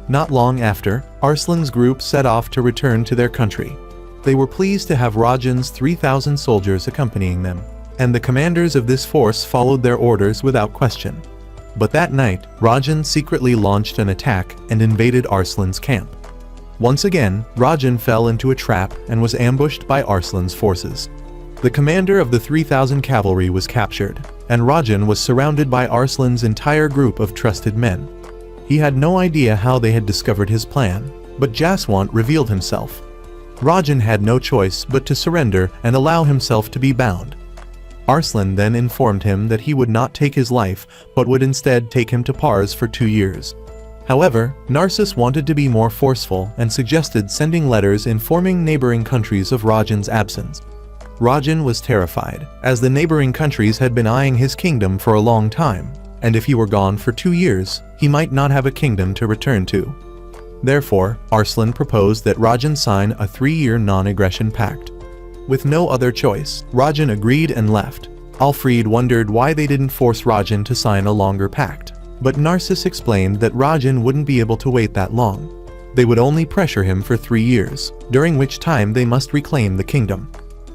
[SPEAKER 1] Not long after, Arslan's group set off to return to their country. They were pleased to have Rajan's 3,000 soldiers accompanying them, and the commanders of this force followed their orders without question. But that night, Rajan secretly launched an attack and invaded Arslan's camp. Once again, Rajan fell into a trap and was ambushed by Arslan's forces. The commander of the 3,000 cavalry was captured, and Rajan was surrounded by Arslan's entire group of trusted men. He had no idea how they had discovered his plan, but Jaswant revealed himself. Rajan had no choice but to surrender and allow himself to be bound. Arslan then informed him that he would not take his life, but would instead take him to Pars for 2 years. However, Narcissus wanted to be more forceful and suggested sending letters informing neighboring countries of Rajan's absence. Rajan was terrified, as the neighboring countries had been eyeing his kingdom for a long time, and if he were gone for 2 years, he might not have a kingdom to return to. Therefore, Arslan proposed that Rajan sign a 3-year non-aggression pact. With no other choice, Rajan agreed and left. Alfred wondered why they didn't force Rajan to sign a longer pact, but Narcissus explained that Rajan wouldn't be able to wait that long. They would only pressure him for 3 years, during which time they must reclaim the kingdom.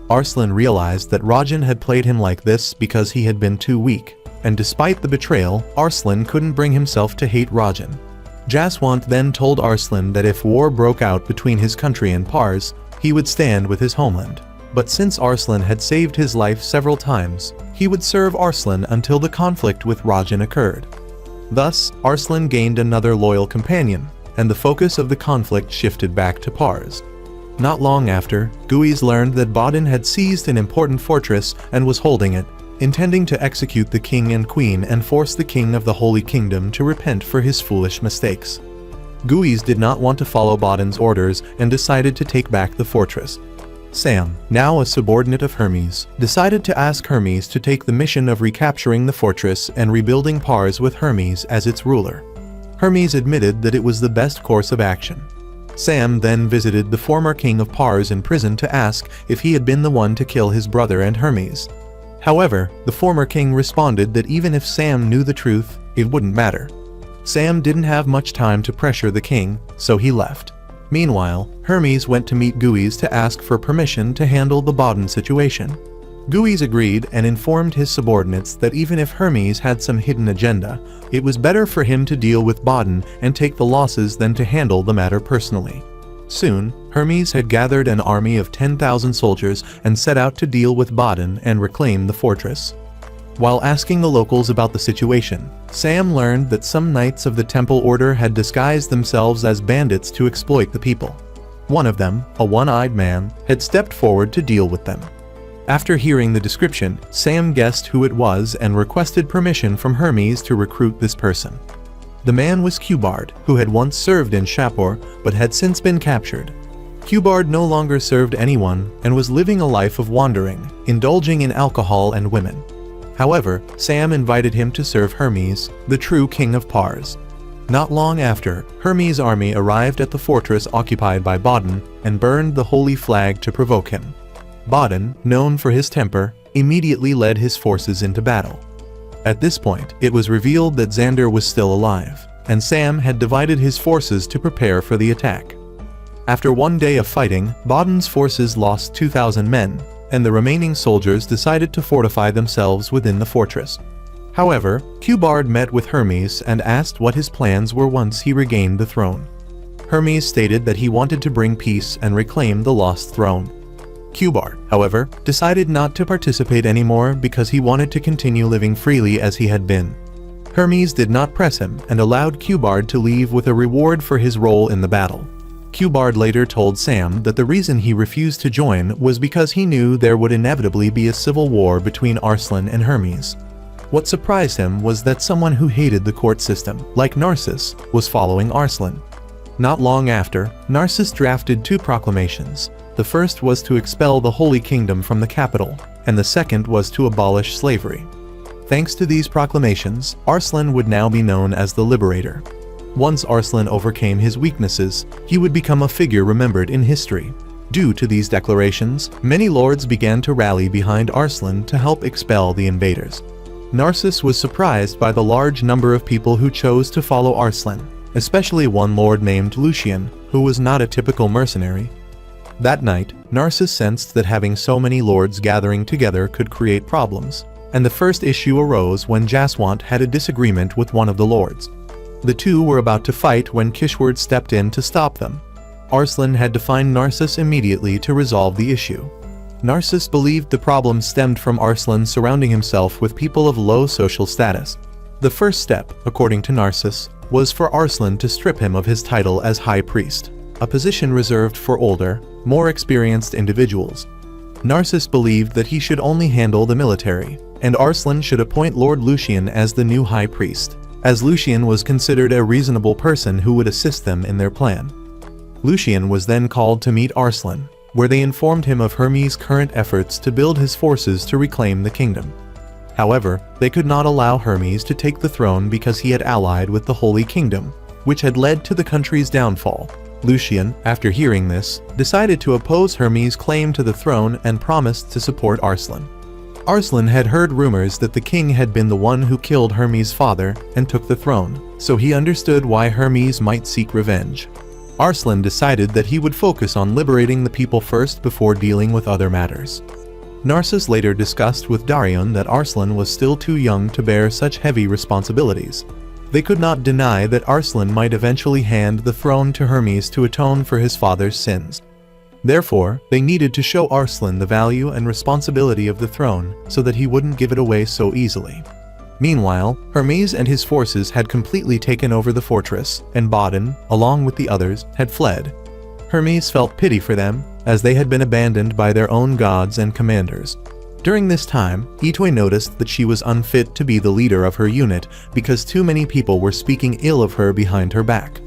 [SPEAKER 1] Arslan realized that Rajan had played him like this because he had been too weak, and despite the betrayal, Arslan couldn't bring himself to hate Rajan. Jaswant then told Arslan that if war broke out between his country and Pars, he would stand with his homeland. But since Arslan had saved his life several times, he would serve Arslan until the conflict with Rajan occurred. Thus, Arslan gained another loyal companion, and the focus of the conflict shifted back to Pars. Not long after, Guise learned that Bodin had seized an important fortress and was holding it, intending to execute the king and queen and force the king of the Holy Kingdom to repent for his foolish mistakes. Guise did not want to follow Bodin's orders and decided to take back the fortress. Sam, now a subordinate of Hermes, decided to ask Hermes to take the mission of recapturing the fortress and rebuilding Pars with Hermes as its ruler. Hermes admitted that it was the best course of action. Sam then visited the former king of Pars in prison to ask if he had been the one to kill his brother and Hermes. However, the former king responded that even if Sam knew the truth, it wouldn't matter. Sam didn't have much time to pressure the king, so he left. Meanwhile, Hermes went to meet Guise to ask for permission to handle the Bodin situation. Guise agreed and informed his subordinates that even if Hermes had some hidden agenda, it was better for him to deal with Bodin and take the losses than to handle the matter personally. Soon, Hermes had gathered an army of 10,000 soldiers and set out to deal with Bodin and reclaim the fortress. While asking the locals about the situation, Sam learned that some knights of the temple order had disguised themselves as bandits to exploit the people. One of them, a one-eyed man, had stepped forward to deal with them. After hearing the description, Sam guessed who it was and requested permission from Hermes to recruit this person. The man was Cubard, who had once served in Shapur but had since been captured. Cubard no longer served anyone and was living a life of wandering, indulging in alcohol and women. However, Sam invited him to serve Hermes, the true king of Pars. Not long after, Hermes' army arrived at the fortress occupied by Bodin and burned the holy flag to provoke him. Bodin, known for his temper, immediately led his forces into battle. At this point, it was revealed that Xander was still alive, and Sam had divided his forces to prepare for the attack. After one day of fighting, Bodin's forces lost 2,000 men, and the remaining soldiers decided to fortify themselves within the fortress. However, Cubard met with Hermes and asked what his plans were once he regained the throne. Hermes stated that he wanted to bring peace and reclaim the lost throne. Cubard, however, decided not to participate anymore because he wanted to continue living freely as he had been. Hermes did not press him and allowed Cubard to leave with a reward for his role in the battle. Cubard later told Sam that the reason he refused to join was because he knew there would inevitably be a civil war between Arslan and Hermes. What surprised him was that someone who hated the court system, like Narcissus, was following Arslan. Not long after, Narcissus drafted 2 proclamations. The first was to expel the Holy Kingdom from the capital, and the second was to abolish slavery. Thanks to these proclamations, Arslan would now be known as the Liberator. Once Arslan overcame his weaknesses, he would become a figure remembered in history. Due to these declarations, many lords began to rally behind Arslan to help expel the invaders. Narcissus was surprised by the large number of people who chose to follow Arslan, especially one lord named Lucian, who was not a typical mercenary. That night, Narcissus sensed that having so many lords gathering together could create problems, and the first issue arose when Jaswant had a disagreement with one of the lords. The two were about to fight when Kishward stepped in to stop them. Arslan had to find Narcissus immediately to resolve the issue. Narcissus believed the problem stemmed from Arslan surrounding himself with people of low social status. The first step, according to Narcissus, was for Arslan to strip him of his title as High Priest, a position reserved for older, more experienced individuals. Narcissus believed that he should only handle the military, and Arslan should appoint Lord Lucian as the new High Priest, as Lucian was considered a reasonable person who would assist them in their plan. Lucian was then called to meet Arslan, where they informed him of Hermes' current efforts to build his forces to reclaim the kingdom. However, they could not allow Hermes to take the throne because he had allied with the Holy Kingdom, which had led to the country's downfall. Lucian, after hearing this, decided to oppose Hermes' claim to the throne and promised to support Arslan. Arslan had heard rumors that the king had been the one who killed Hermes' father and took the throne, so he understood why Hermes might seek revenge. Arslan decided that he would focus on liberating the people first before dealing with other matters. Narcissus later discussed with Darion that Arslan was still too young to bear such heavy responsibilities. They could not deny that Arslan might eventually hand the throne to Hermes to atone for his father's sins. Therefore, they needed to show Arslan the value and responsibility of the throne so that he wouldn't give it away so easily. Meanwhile, Hermes and his forces had completely taken over the fortress, and Bodin, along with the others, had fled. Hermes felt pity for them, as they had been abandoned by their own gods and commanders. During this time, Itoy noticed that she was unfit to be the leader of her unit because too many people were speaking ill of her behind her back.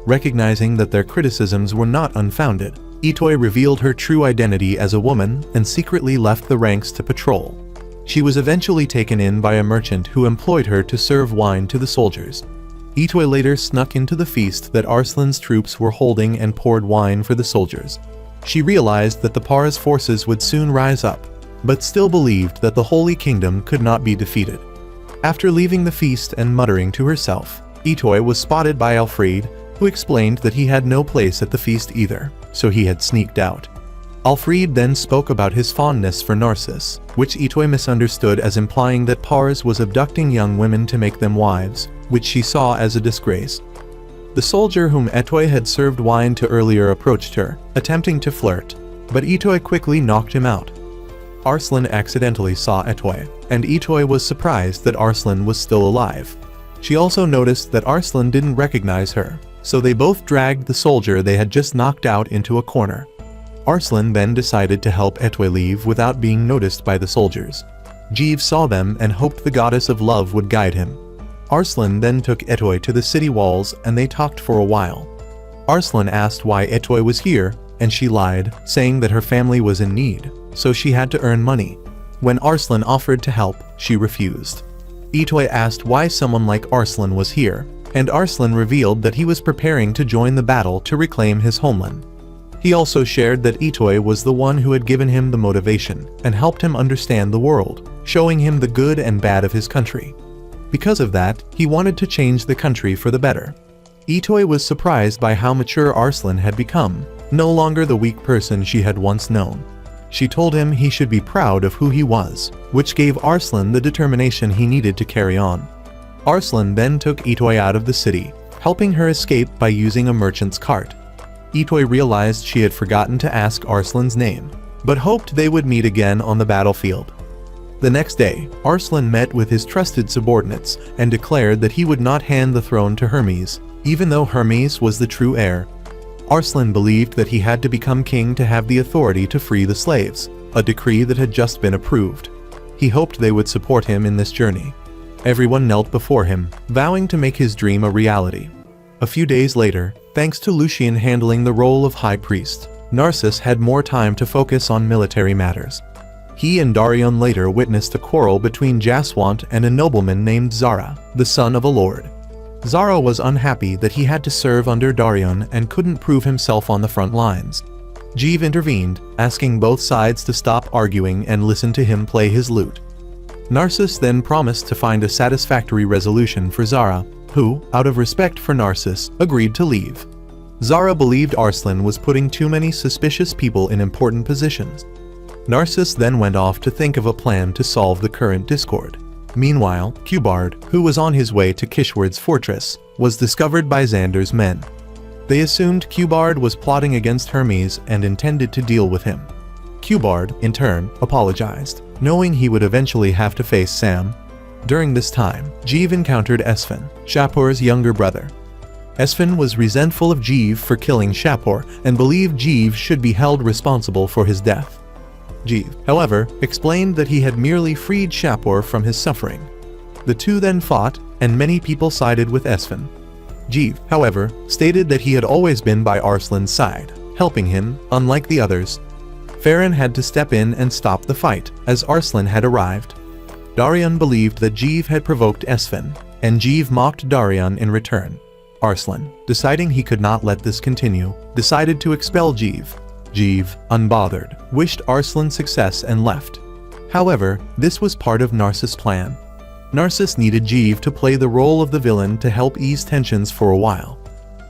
[SPEAKER 1] Recognizing that their criticisms were not unfounded, Itoy revealed her true identity as a woman and secretly left the ranks to patrol. She was eventually taken in by a merchant who employed her to serve wine to the soldiers. Itoy later snuck into the feast that Arslan's troops were holding and poured wine for the soldiers. She realized that the Pars forces would soon rise up, but still believed that the Holy Kingdom could not be defeated. After leaving the feast and muttering to herself, Itoy was spotted by Alfred, who explained that he had no place at the feast either, so he had sneaked out. Alfred then spoke about his fondness for Narcissus, which Itoy misunderstood as implying that Pars was abducting young women to make them wives, which she saw as a disgrace. The soldier whom Itoy had served wine to earlier approached her, attempting to flirt, but Itoy quickly knocked him out. Arslan accidentally saw Itoy, and Itoy was surprised that Arslan was still alive. She also noticed that Arslan didn't recognize her, so they both dragged the soldier they had just knocked out into a corner. Arslan then decided to help Itoy leave without being noticed by the soldiers. Jeev saw them and hoped the goddess of love would guide him. Arslan then took Itoy to the city walls and they talked for a while. Arslan asked why Itoy was here, and she lied, saying that her family was in need, so she had to earn money. When Arslan offered to help, she refused. Itoy asked why someone like Arslan was here, and Arslan revealed that he was preparing to join the battle to reclaim his homeland. He also shared that Itoy was the one who had given him the motivation and helped him understand the world, showing him the good and bad of his country. Because of that, he wanted to change the country for the better. Itoy was surprised by how mature Arslan had become, no longer the weak person she had once known. She told him he should be proud of who he was, which gave Arslan the determination he needed to carry on. Arslan then took Itoy out of the city, helping her escape by using a merchant's cart. Itoy realized she had forgotten to ask Arslan's name, but hoped they would meet again on the battlefield. The next day, Arslan met with his trusted subordinates and declared that he would not hand the throne to Hermes, even though Hermes was the true heir. Arslan believed that he had to become king to have the authority to free the slaves, a decree that had just been approved. He hoped they would support him in this journey. Everyone knelt before him, vowing to make his dream a reality. A few days later, thanks to Lucian handling the role of high priest, Narcissus had more time to focus on military matters. He and Darion later witnessed a quarrel between Jaswant and a nobleman named Zara, the son of a lord. Zara was unhappy that he had to serve under Darion and couldn't prove himself on the front lines. Jeev intervened, asking both sides to stop arguing and listen to him play his lute. Narcissus then promised to find a satisfactory resolution for Zara, who, out of respect for Narcissus, agreed to leave. Zara believed Arslan was putting too many suspicious people in important positions. Narcissus then went off to think of a plan to solve the current discord. Meanwhile, Cubard, who was on his way to Kishward's fortress, was discovered by Xander's men. They assumed Cubard was plotting against Hermes and intended to deal with him. Cubard, in turn, apologized, knowing he would eventually have to face Sam. During this time, Jeev encountered Esfin, Shapur's younger brother. Esfin was resentful of Jeev for killing Shapur and believed Jeev should be held responsible for his death. Jeev, however, explained that he had merely freed Shapur from his suffering. The two then fought, and many people sided with Esfin. Jeev, however, stated that he had always been by Arslan's side, helping him, unlike the others. Farron had to step in and stop the fight, as Arslan had arrived. Darion believed that Jeev had provoked Esfin, and Jeev mocked Darion in return. Arslan, deciding he could not let this continue, decided to expel Jeev. Jeev, unbothered, wished Arslan success and left. However, this was part of Narcissus' plan. Narcissus needed Jeev to play the role of the villain to help ease tensions for a while.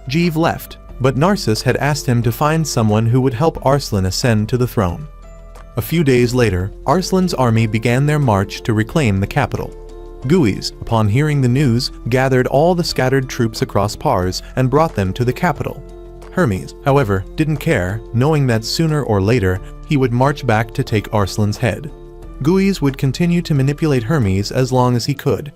[SPEAKER 1] Jeev left, but Narcissus had asked him to find someone who would help Arslan ascend to the throne. A few days later, Arslan's army began their march to reclaim the capital. Guis, upon hearing the news, gathered all the scattered troops across Pars and brought them to the capital. Hermes, however, didn't care, knowing that sooner or later he would march back to take Arslan's head. Guis would continue to manipulate Hermes as long as he could.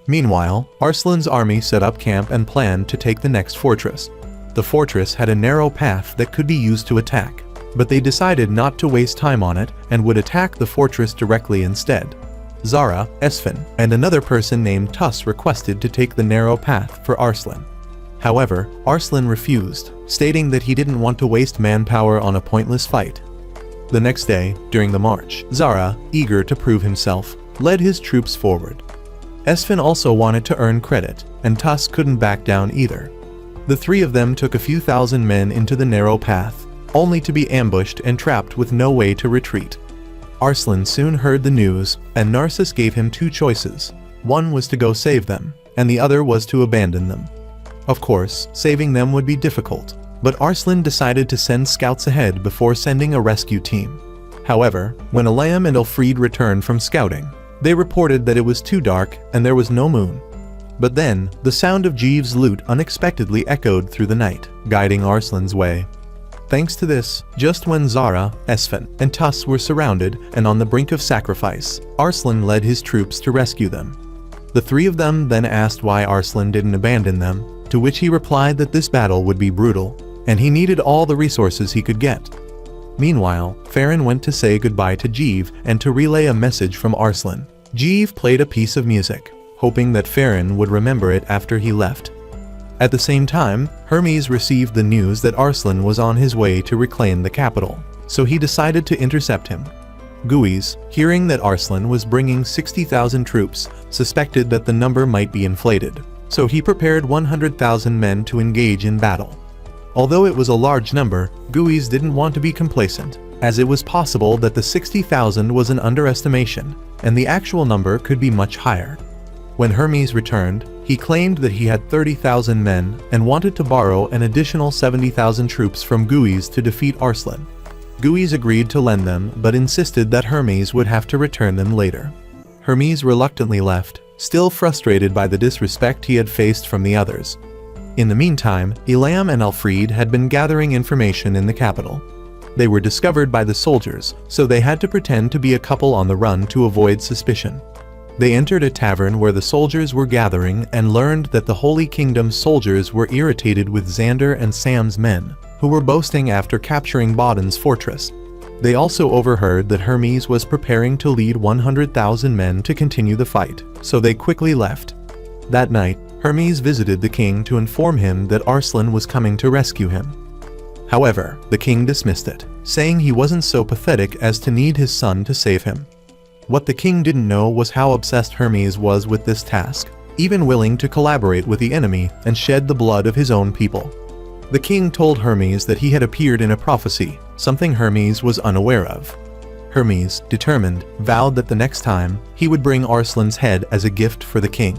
[SPEAKER 1] Meanwhile, Arslan's army set up camp and planned to take the next fortress. The fortress had a narrow path that could be used to attack, but they decided not to waste time on it and would attack the fortress directly instead. Zara, Esfin, and another person named Tuss requested to take the narrow path for Arslan. However, Arslan refused, stating that he didn't want to waste manpower on a pointless fight. The next day, during the march, Zara, eager to prove himself, led his troops forward. Esfin also wanted to earn credit, and Tuss couldn't back down either. The three of them took a few thousand men into the narrow path, only to be ambushed and trapped with no way to retreat. Arslan soon heard the news, and Narcissus gave him two choices. One was to go save them, and the other was to abandon them. Of course, saving them would be difficult, but Arslan decided to send scouts ahead before sending a rescue team. However, when Alayam and Elfried returned from scouting, they reported that it was too dark and there was no moon. But then, the sound of Jeev's lute unexpectedly echoed through the night, guiding Arslan's way. Thanks to this, just when Zara, Esfen, and Tus were surrounded and on the brink of sacrifice, Arslan led his troops to rescue them. The three of them then asked why Arslan didn't abandon them, to which he replied that this battle would be brutal, and he needed all the resources he could get. Meanwhile, Farron went to say goodbye to Jeev and to relay a message from Arslan. Jeev played a piece of music, hoping that Farron would remember it after he left. At the same time, Hermes received the news that Arslan was on his way to reclaim the capital, so he decided to intercept him. Guiz, hearing that Arslan was bringing 60,000 troops, suspected that the number might be inflated, so he prepared 100,000 men to engage in battle. Although it was a large number, Guiz didn't want to be complacent, as it was possible that the 60,000 was an underestimation, and the actual number could be much higher. When Hermes returned, he claimed that he had 30,000 men and wanted to borrow an additional 70,000 troops from Guiz to defeat Arslan. Guiz agreed to lend them but insisted that Hermes would have to return them later. Hermes reluctantly left, still frustrated by the disrespect he had faced from the others. In the meantime, Elam and Alfred had been gathering information in the capital. They were discovered by the soldiers, so they had to pretend to be a couple on the run to avoid suspicion. They entered a tavern where the soldiers were gathering and learned that the Holy Kingdom's soldiers were irritated with Xander and Sam's men, who were boasting after capturing Baden's fortress. They also overheard that Hermes was preparing to lead 100,000 men to continue the fight, so they quickly left. That night, Hermes visited the king to inform him that Arslan was coming to rescue him. However, the king dismissed it, saying he wasn't so pathetic as to need his son to save him. What the king didn't know was how obsessed Hermes was with this task, even willing to collaborate with the enemy and shed the blood of his own people. The king told Hermes that he had appeared in a prophecy, something Hermes was unaware of. Hermes, determined, vowed that the next time, he would bring Arslan's head as a gift for the king.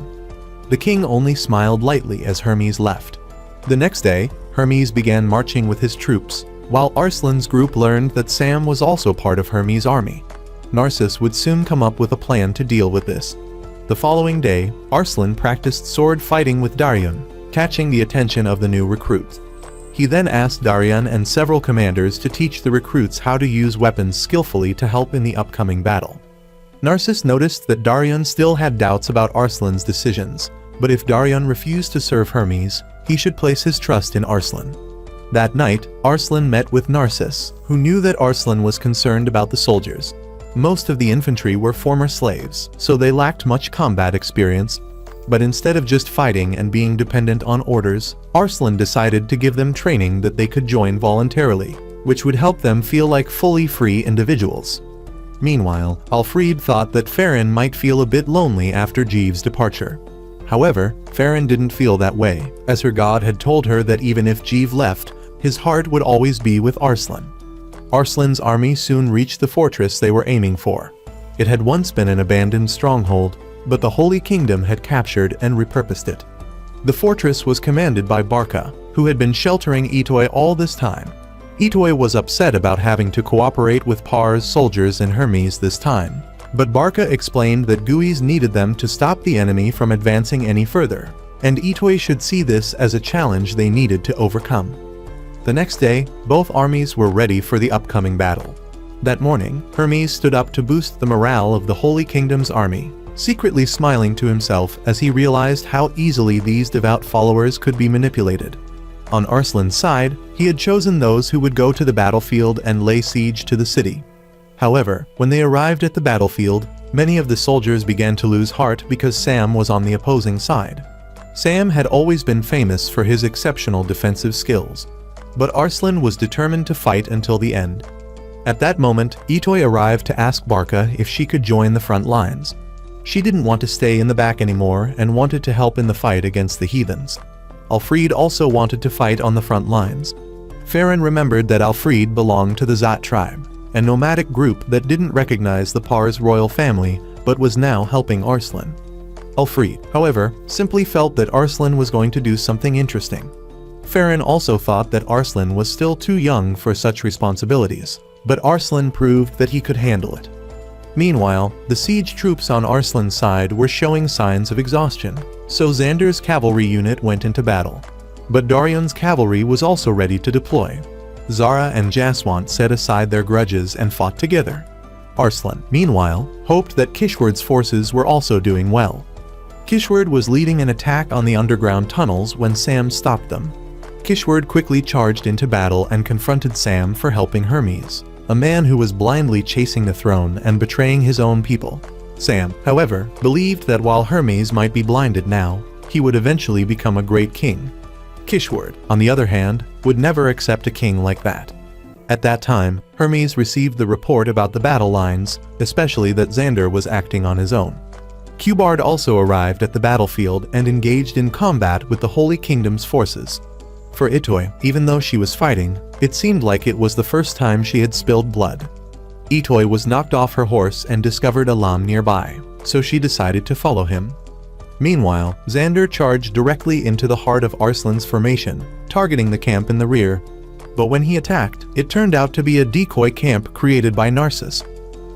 [SPEAKER 1] The king only smiled lightly as Hermes left. The next day, Hermes began marching with his troops, while Arslan's group learned that Sam was also part of Hermes' army. Narcissus would soon come up with a plan to deal with this. The following day, Arslan practiced sword fighting with Daryan, catching the attention of the new recruits. He then asked Daryan and several commanders to teach the recruits how to use weapons skillfully to help in the upcoming battle. Narcissus noticed that Daryan still had doubts about Arslan's decisions, but if Daryan refused to serve Hermes, he should place his trust in Arslan. That night, Arslan met with Narcissus, who knew that Arslan was concerned about the soldiers. Most of the infantry were former slaves, so they lacked much combat experience. But instead of just fighting and being dependent on orders, Arslan decided to give them training that they could join voluntarily, which would help them feel like fully free individuals. Meanwhile, Alfred thought that Farron might feel a bit lonely after Jeev's departure. However, Farron didn't feel that way, as her god had told her that even if Jeev left, his heart would always be with Arslan. Arslan's army soon reached the fortress they were aiming for. It had once been an abandoned stronghold, but the Holy Kingdom had captured and repurposed it. The fortress was commanded by Barca, who had been sheltering Itoy all this time. Itoy was upset about having to cooperate with Par's soldiers and Hermes this time, but Barca explained that Guiz needed them to stop the enemy from advancing any further, and Itoy should see this as a challenge they needed to overcome. The next day, both armies were ready for the upcoming battle. That morning, Hermes stood up to boost the morale of the Holy Kingdom's army, secretly smiling to himself as he realized how easily these devout followers could be manipulated. On Arslan's side, he had chosen those who would go to the battlefield and lay siege to the city. However, when they arrived at the battlefield, many of the soldiers began to lose heart because Sam was on the opposing side. Sam had always been famous for his exceptional defensive skills, but Arslan was determined to fight until the end. At that moment, Itoy arrived to ask Barca if she could join the front lines. She didn't want to stay in the back anymore and wanted to help in the fight against the heathens. Alfred also wanted to fight on the front lines. Farron remembered that Alfred belonged to the Zat tribe, a nomadic group that didn't recognize the Par's royal family but was now helping Arslan. Alfred, however, simply felt that Arslan was going to do something interesting. Farron also thought that Arslan was still too young for such responsibilities, but Arslan proved that he could handle it. Meanwhile, the siege troops on Arslan's side were showing signs of exhaustion, so Xander's cavalry unit went into battle. But Daryan's cavalry was also ready to deploy. Zara and Jaswant set aside their grudges and fought together. Arslan, meanwhile, hoped that Kishward's forces were also doing well. Kishward was leading an attack on the underground tunnels when Sam stopped them. Kishward quickly charged into battle and confronted Sam for helping Hermes, a man who was blindly chasing the throne and betraying his own people. Sam, however, believed that while Hermes might be blinded now, he would eventually become a great king. Kishward, on the other hand, would never accept a king like that. At that time, Hermes received the report about the battle lines, especially that Xander was acting on his own. Qbard also arrived at the battlefield and engaged in combat with the Holy Kingdom's forces. For Itoy, even though she was fighting, it seemed like it was the first time she had spilled blood. Itoy was knocked off her horse and discovered Alam nearby, so she decided to follow him. Meanwhile, Xander charged directly into the heart of Arslan's formation, targeting the camp in the rear. But when he attacked, it turned out to be a decoy camp created by Narcissus.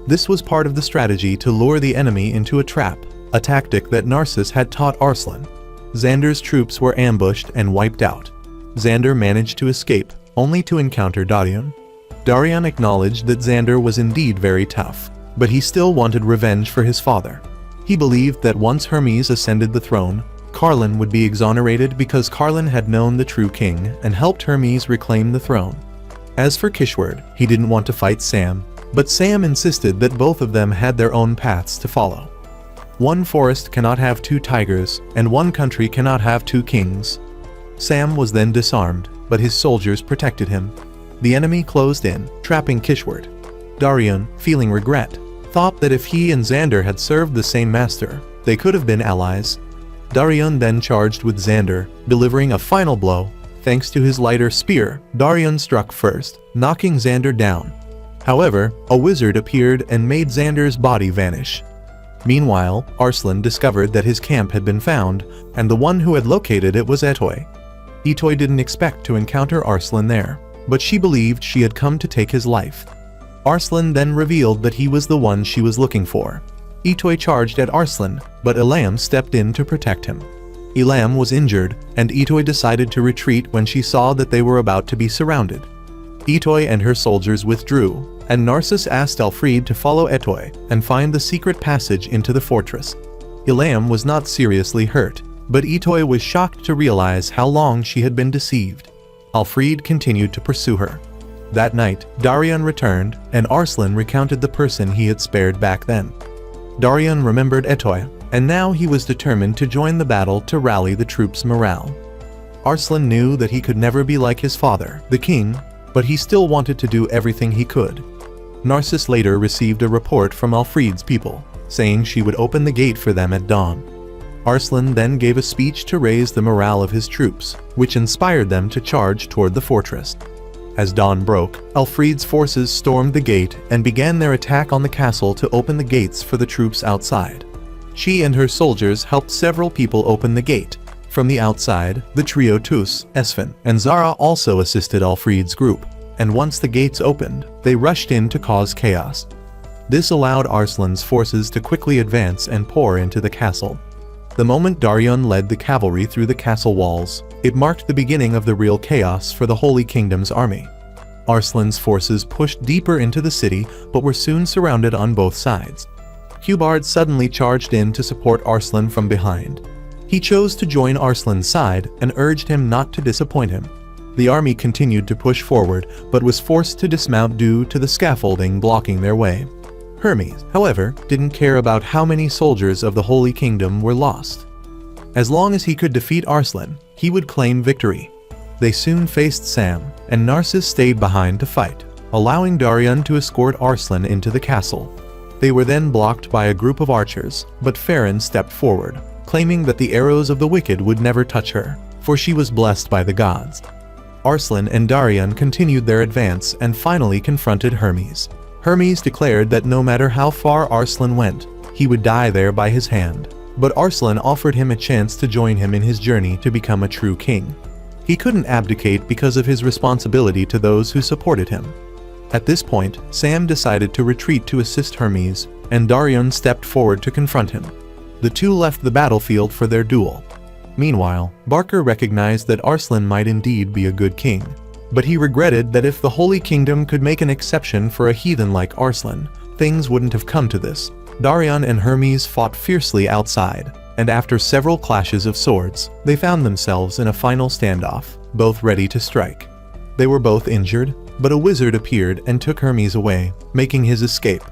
[SPEAKER 1] This was part of the strategy to lure the enemy into a trap, a tactic that Narcissus had taught Arslan. Xander's troops were ambushed and wiped out. Xander managed to escape, only to encounter Darion. Darion acknowledged that Xander was indeed very tough, but he still wanted revenge for his father. He believed that once Hermes ascended the throne, Carlin would be exonerated because Carlin had known the true king and helped Hermes reclaim the throne. As for Kishward, he didn't want to fight Sam, but Sam insisted that both of them had their own paths to follow. One forest cannot have two tigers, and one country cannot have two kings. Sam was then disarmed, but his soldiers protected him. The enemy closed in, trapping Kishward. Darion, feeling regret, thought that if he and Xander had served the same master, they could have been allies. Darion then charged with Xander, delivering a final blow. Thanks to his lighter spear, Darion struck first, knocking Xander down. However, a wizard appeared and made Xander's body vanish. Meanwhile, Arslan discovered that his camp had been found, and the one who had located it was Itoy. Itoy didn't expect to encounter Arslan there, but she believed she had come to take his life. Arslan then revealed that he was the one she was looking for. Itoy charged at Arslan, but Elam stepped in to protect him. Elam was injured, and Itoy decided to retreat when she saw that they were about to be surrounded. Itoy and her soldiers withdrew, and Narcissus asked Alfred to follow Itoy and find the secret passage into the fortress. Elam was not seriously hurt, but Itoy was shocked to realize how long she had been deceived. Alfred continued to pursue her. That night, Darion returned, and Arslan recounted the person he had spared back then. Darion remembered Itoy, and now he was determined to join the battle to rally the troops' morale. Arslan knew that he could never be like his father, the king, but he still wanted to do everything he could. Narcissus later received a report from Alfred's people, saying she would open the gate for them at dawn. Arslan then gave a speech to raise the morale of his troops, which inspired them to charge toward the fortress. As dawn broke, Alfred's forces stormed the gate and began their attack on the castle to open the gates for the troops outside. She and her soldiers helped several people open the gate. From the outside, the trio Tus, Esfin, and Zara also assisted Alfred's group, and once the gates opened, they rushed in to cause chaos. This allowed Arslan's forces to quickly advance and pour into the castle. The moment Darion led the cavalry through the castle walls, it marked the beginning of the real chaos for the Holy Kingdom's army. Arslan's forces pushed deeper into the city but were soon surrounded on both sides. Qbard suddenly charged in to support Arslan from behind. He chose to join Arslan's side and urged him not to disappoint him. The army continued to push forward but was forced to dismount due to the scaffolding blocking their way. Hermes, however, didn't care about how many soldiers of the Holy Kingdom were lost. As long as he could defeat Arslan, he would claim victory. They soon faced Sam, and Narcissus stayed behind to fight, allowing Darion to escort Arslan into the castle. They were then blocked by a group of archers, but Farron stepped forward, claiming that the arrows of the wicked would never touch her, for she was blessed by the gods. Arslan and Darion continued their advance and finally confronted Hermes. Hermes declared that no matter how far Arslan went, he would die there by his hand, but Arslan offered him a chance to join him in his journey to become a true king. He couldn't abdicate because of his responsibility to those who supported him. At this point, Sam decided to retreat to assist Hermes, and Darion stepped forward to confront him. The two left the battlefield for their duel. Meanwhile, Barker recognized that Arslan might indeed be a good king. But he regretted that if the Holy Kingdom could make an exception for a heathen like Arslan, things wouldn't have come to this. Darion and Hermes fought fiercely outside, and after several clashes of swords, they found themselves in a final standoff, both ready to strike. They were both injured, but a wizard appeared and took Hermes away, making his escape.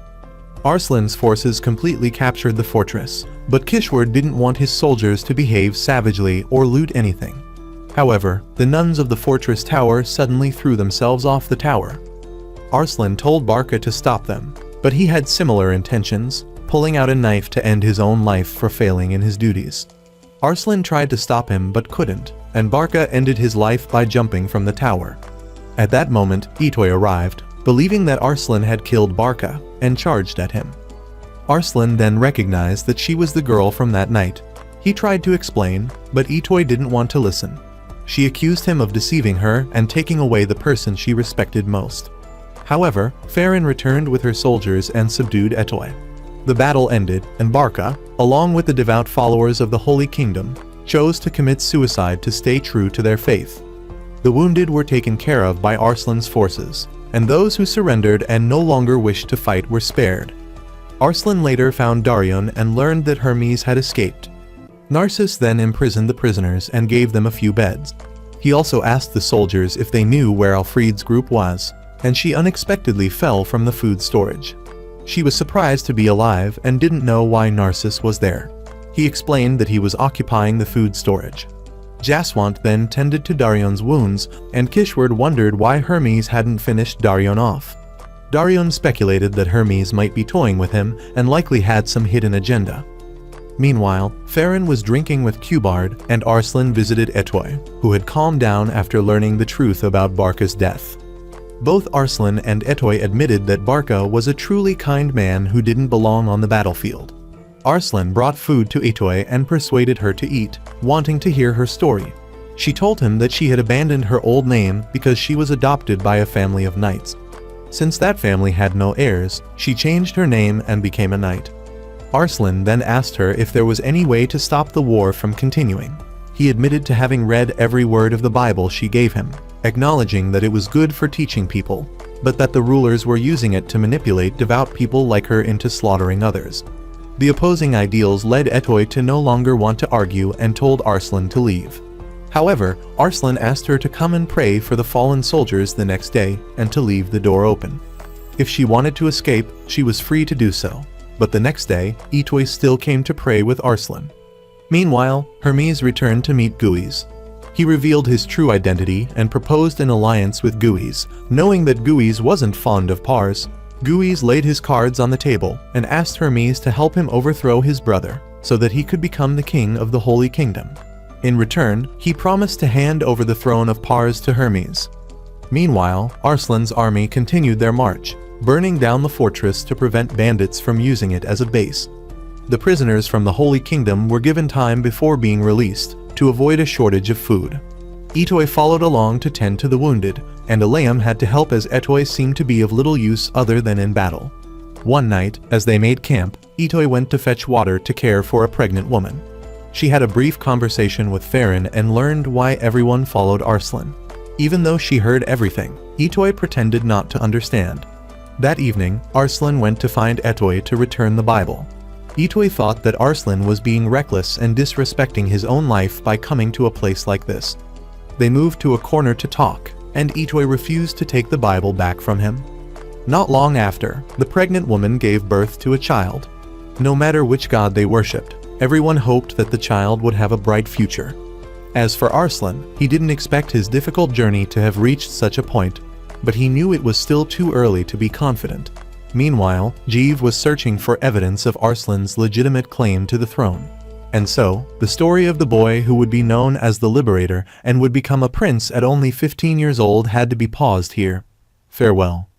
[SPEAKER 1] Arslan's forces completely captured the fortress, but Kishwar didn't want his soldiers to behave savagely or loot anything. However, the nuns of the fortress tower suddenly threw themselves off the tower. Arslan told Barca to stop them, but he had similar intentions, pulling out a knife to end his own life for failing in his duties. Arslan tried to stop him but couldn't, and Barca ended his life by jumping from the tower. At that moment, Itoy arrived, believing that Arslan had killed Barca, and charged at him. Arslan then recognized that she was the girl from that night. He tried to explain, but Itoy didn't want to listen. She accused him of deceiving her and taking away the person she respected most. However, Farron returned with her soldiers and subdued Itoy. The battle ended, and Barca, along with the devout followers of the Holy Kingdom, chose to commit suicide to stay true to their faith. The wounded were taken care of by Arslan's forces, and those who surrendered and no longer wished to fight were spared. Arslan later found Darion and learned that Hermes had escaped. Narcissus then imprisoned the prisoners and gave them a few beds. He also asked the soldiers if they knew where Alfred's group was, and she unexpectedly fell from the food storage. She was surprised to be alive and didn't know why Narcissus was there. He explained that he was occupying the food storage. Jaswant then tended to Darion's wounds, and Kishward wondered why Hermes hadn't finished Darion off. Darion speculated that Hermes might be toying with him and likely had some hidden agenda. Meanwhile, Farron was drinking with Cubard, and Arslan visited Itoy, who had calmed down after learning the truth about Barca's death. Both Arslan and Itoy admitted that Barca was a truly kind man who didn't belong on the battlefield. Arslan brought food to Itoy and persuaded her to eat, wanting to hear her story. She told him that she had abandoned her old name because she was adopted by a family of knights. Since that family had no heirs, she changed her name and became a knight. Arslan then asked her if there was any way to stop the war from continuing. He admitted to having read every word of the Bible she gave him, acknowledging that it was good for teaching people, but that the rulers were using it to manipulate devout people like her into slaughtering others. The opposing ideals led Itoy to no longer want to argue and told Arslan to leave. However, Arslan asked her to come and pray for the fallen soldiers the next day and to leave the door open. If she wanted to escape, she was free to do so. But the next day, Itoy still came to pray with Arslan. Meanwhile, Hermes returned to meet Guiz. He revealed his true identity and proposed an alliance with Guiz, knowing that Guiz wasn't fond of Pars. Guiz laid his cards on the table and asked Hermes to help him overthrow his brother, so that he could become the king of the Holy Kingdom. In return, he promised to hand over the throne of Pars to Hermes. Meanwhile, Arslan's army continued their march, burning down the fortress to prevent bandits from using it as a base. The prisoners from the Holy Kingdom were given time before being released, to avoid a shortage of food. Itoy followed along to tend to the wounded, and Aleum had to help as Itoy seemed to be of little use other than in battle. One night, as they made camp, Itoy went to fetch water to care for a pregnant woman. She had a brief conversation with Farron and learned why everyone followed Arslan. Even though she heard everything, Itoy pretended not to understand. That evening, Arslan went to find Itoy to return the Bible. Itoy thought that Arslan was being reckless and disrespecting his own life by coming to a place like this. They moved to a corner to talk, and Itoy refused to take the Bible back from him. Not long after, the pregnant woman gave birth to a child. No matter which god they worshipped, everyone hoped that the child would have a bright future. As for Arslan, he didn't expect his difficult journey to have reached such a point, but he knew it was still too early to be confident. Meanwhile, Jeev was searching for evidence of Arslan's legitimate claim to the throne. And so, the story of the boy who would be known as the Liberator and would become a prince at only 15 years old had to be paused here. Farewell.